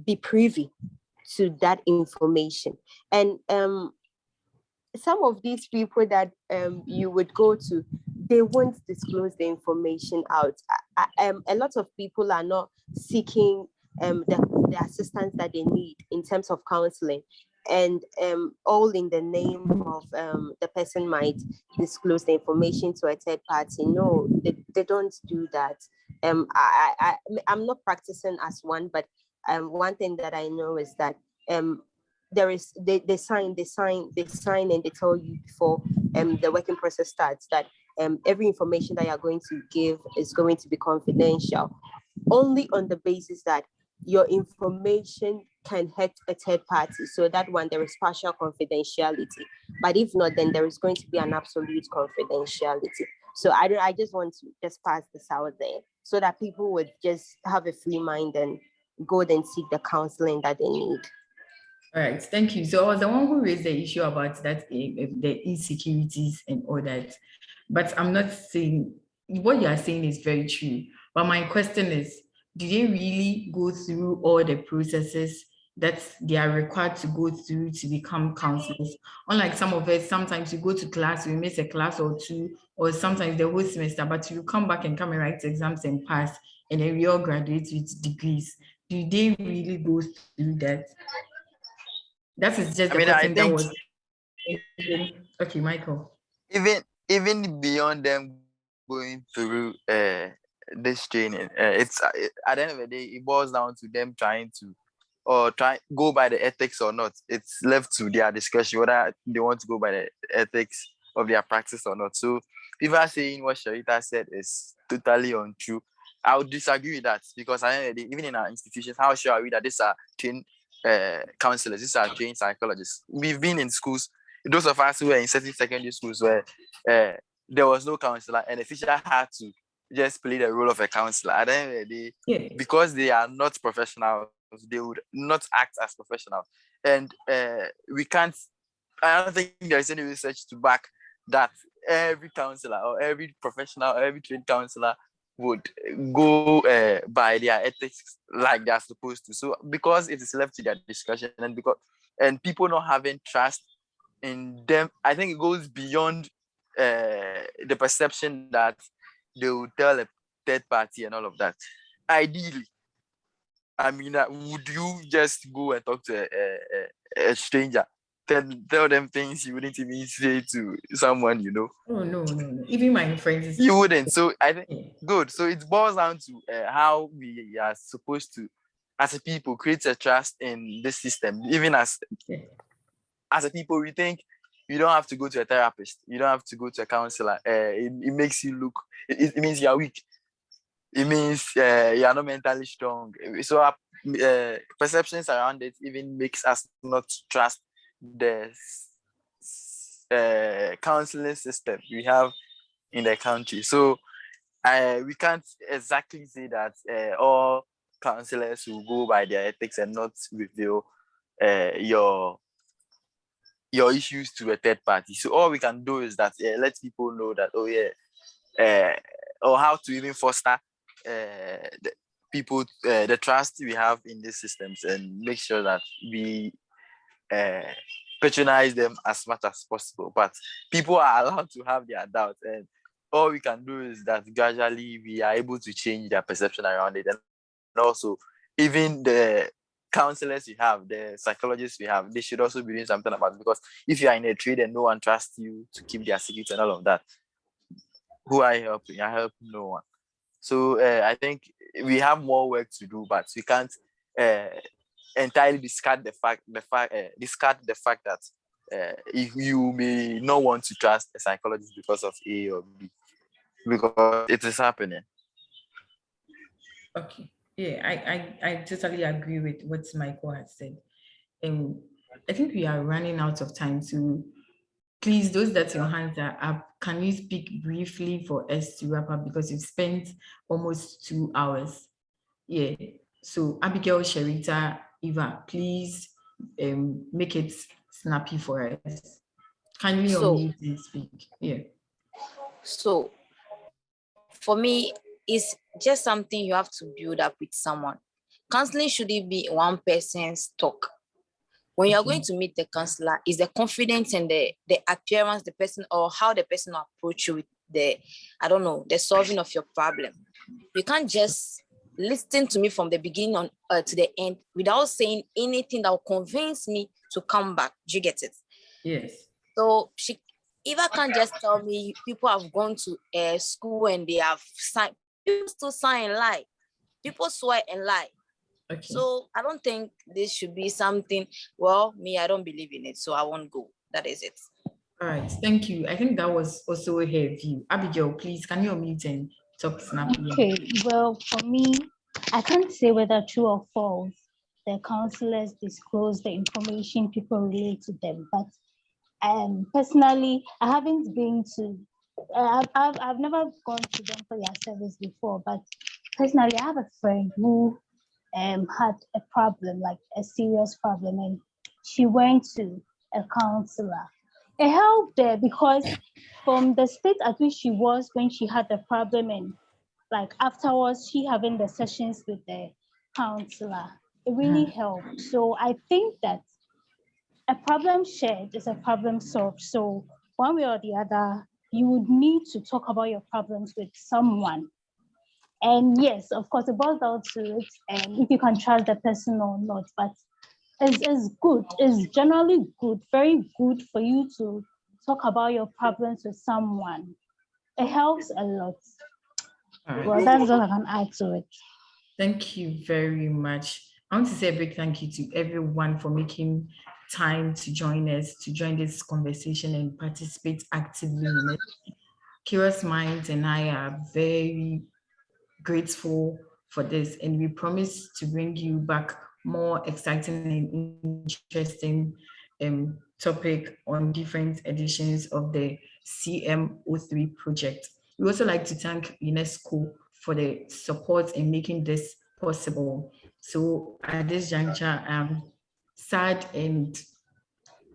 be privy to that information. And some of these people that you would go to, they won't disclose the information out. A lot of people are not seeking the assistance that they need in terms of counseling, and all in the name of the person might disclose the information to a third party. No, they don't do that. I'm not practicing as one, but one thing that I know is that there is they sign and they tell you before the working process starts that every information that you're going to give is going to be confidential, only on the basis that your information can hurt a third party. So that one, there is partial confidentiality, but if not, then there is going to be an absolute confidentiality. So I just want to just pass this out there so that people would just have a free mind and go and seek the counseling that they need. All right, thank you. So I was the one who raised the issue about that, the insecurities and all that. But I'm not saying what you are saying is very true. But my question is, do they really go through all the processes that they are required to go through to become counselors? Unlike some of us, sometimes you go to class, you miss a class or two, or sometimes the whole semester, but you come back and come and write exams and pass, and then we all graduate with degrees. Do they really go through that? That is just the question that was. Okay, Michael. Even beyond them going through this training, it's at the end of the day, it boils down to them trying to go by the ethics or not. It's left to their discretion whether they want to go by the ethics of their practice or not. So people are saying what Sharita said is totally untrue. I would disagree with that, because at the end of the day, even in our institutions, how sure are we that these are trained counselors, these are trained psychologists? We've been in schools, those of us who were in certain secondary schools where there was no counselor and the teacher had to just play the role of a counselor. At the end of the day, because they are not professionals, they would not act as professionals. And we can't, I don't think there's any research to back that every counselor or every professional or every trained counselor would go by their ethics like they're supposed to. So because it is left to their discretion, and people not having trust in them, I think it goes beyond the perception that they will tell a third party and all of that. Ideally, I mean, would you just go and talk to a stranger, tell them things you wouldn't even say to someone you know? Oh, no. Even my friends. You wouldn't. So I think, good. So it boils down to how we are supposed to, as a people, create a trust in this system. Even as a people, we think you don't have to go to a therapist. You don't have to go to a counselor. It makes you look, it means you're weak. It means you are not mentally strong. So our perceptions around it even makes us not trust the counseling system we have in the country. So we can't exactly say that all counselors will go by their ethics and not reveal your issues to a third party. So all we can do is that let people know that, or how to even foster the people, the trust we have in these systems, and make sure that we patronize them as much as possible. But people are allowed to have their doubts, and all we can do is that gradually we are able to change their perception around it. And also, even the counselors we have, the psychologists we have, they should also be doing something about it, because if you are in a trade and no one trusts you to keep their secrets and all of that, who are you helping? I help no one. So I think we have more work to do, but we can't entirely discard the fact that if you may not want to trust a psychologist because of A or B, because it is happening. Okay. Yeah, I totally agree with what Michael has said. I think we are running out of time, so please, those that your hands are up, can you speak briefly for us to wrap up, because you've spent almost 2 hours. Yeah. So Abigail, Sharita, Eva, please make it snappy for us. Kindly unmute and speak. Yeah. So for me, it's just something you have to build up with someone. Counseling shouldn't be one person's talk. When you're going to meet the counselor, is the confidence and the appearance, the person, or how the person will approach you with the solving of your problem. You can't just listen to me from the beginning on to the end without saying anything that will convince me to come back. Do you get it? Yes. So Eva can't just tell me people have gone to school and they have signed. People still sign and lie. People swear and lie. Okay. So I don't think this should be something, well, me, I don't believe in it, so I won't go. That is it. All right, thank you. I think that was also her view. Abigail, please, can you unmute and talk snappily? Okay, well, for me, I can't say whether true or false the counselors disclose the information people relate to them, but personally, I haven't been to, I've never gone to them for their service before, but personally, I have a friend who had a problem, like a serious problem, and she went to a counselor. It helped her because from the state at which she was when she had the problem and like afterwards she having the sessions with the counselor, it really helped. So I think that a problem shared is a problem solved. So one way or the other, you would need to talk about your problems with someone. And yes, of course, it boils down to it, and if you can trust the person or not. But it's good. It's generally good, very good for you to talk about your problems with someone. It helps a lot. All Well, right. that's all I can add to it. Thank you very much. I want to say a big thank you to everyone for making time to join us, to join this conversation and participate actively in it. Curious Minds and I are very grateful for this, and we promise to bring you back more exciting and interesting topic on different editions of the CM03 project. We also like to thank UNESCO for the support in making this possible. So at this juncture, I'm sad and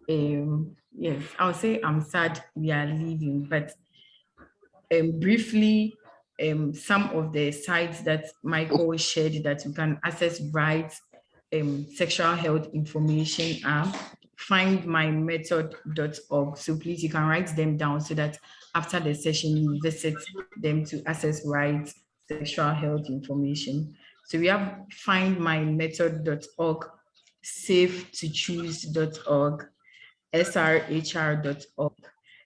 yes, I'll say I'm sad we are leaving, but briefly, some of the sites that Michael shared that you can access rights, sexual health information are findmymethod.org. So please, you can write them down so that after the session, you visit them to access rights, sexual health information. So we have findmymethod.org, safetochoose.org, srhr.org,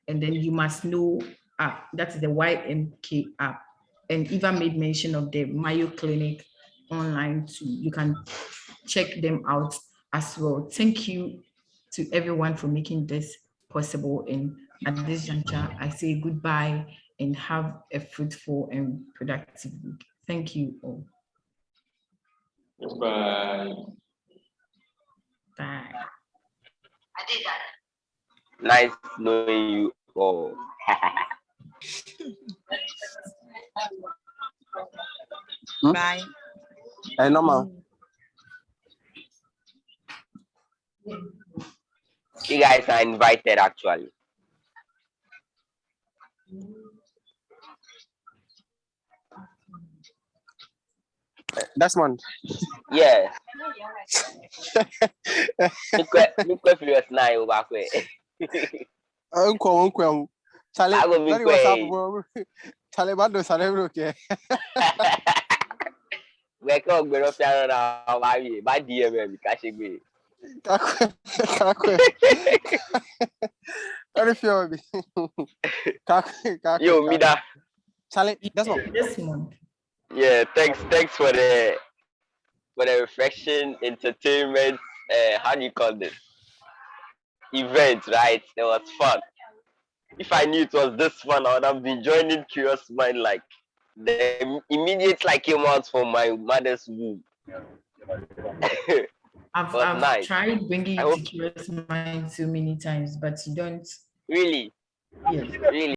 and then you must know app, that's the YMK app. And Eva made mention of the Mayo Clinic online too. You can check them out as well. Thank you to everyone for making this possible. And at this juncture, I say goodbye and have a fruitful and productive week. Thank you all. Bye. Bye. Nice knowing you all. Bye. Hey, normal. You guys are invited actually. Desmond. Yeah. Look serious now back way. Uncle. Charlie, I will be great. Charlie, what do Charlie okay? We're going to be now. My dear baby, catch me. Very few. Yo, Mida. Charlie, Desmond. Desmond. Yeah, thanks for the reflection, entertainment. How do you call this? Event, right? It was fun. If I knew it was this fun, I would have been joining Curious Mind like the immediate like came out from my mother's womb. I've nice. tried bringing you to Curious Mind so many times, but you don't. Really? Yes. Really?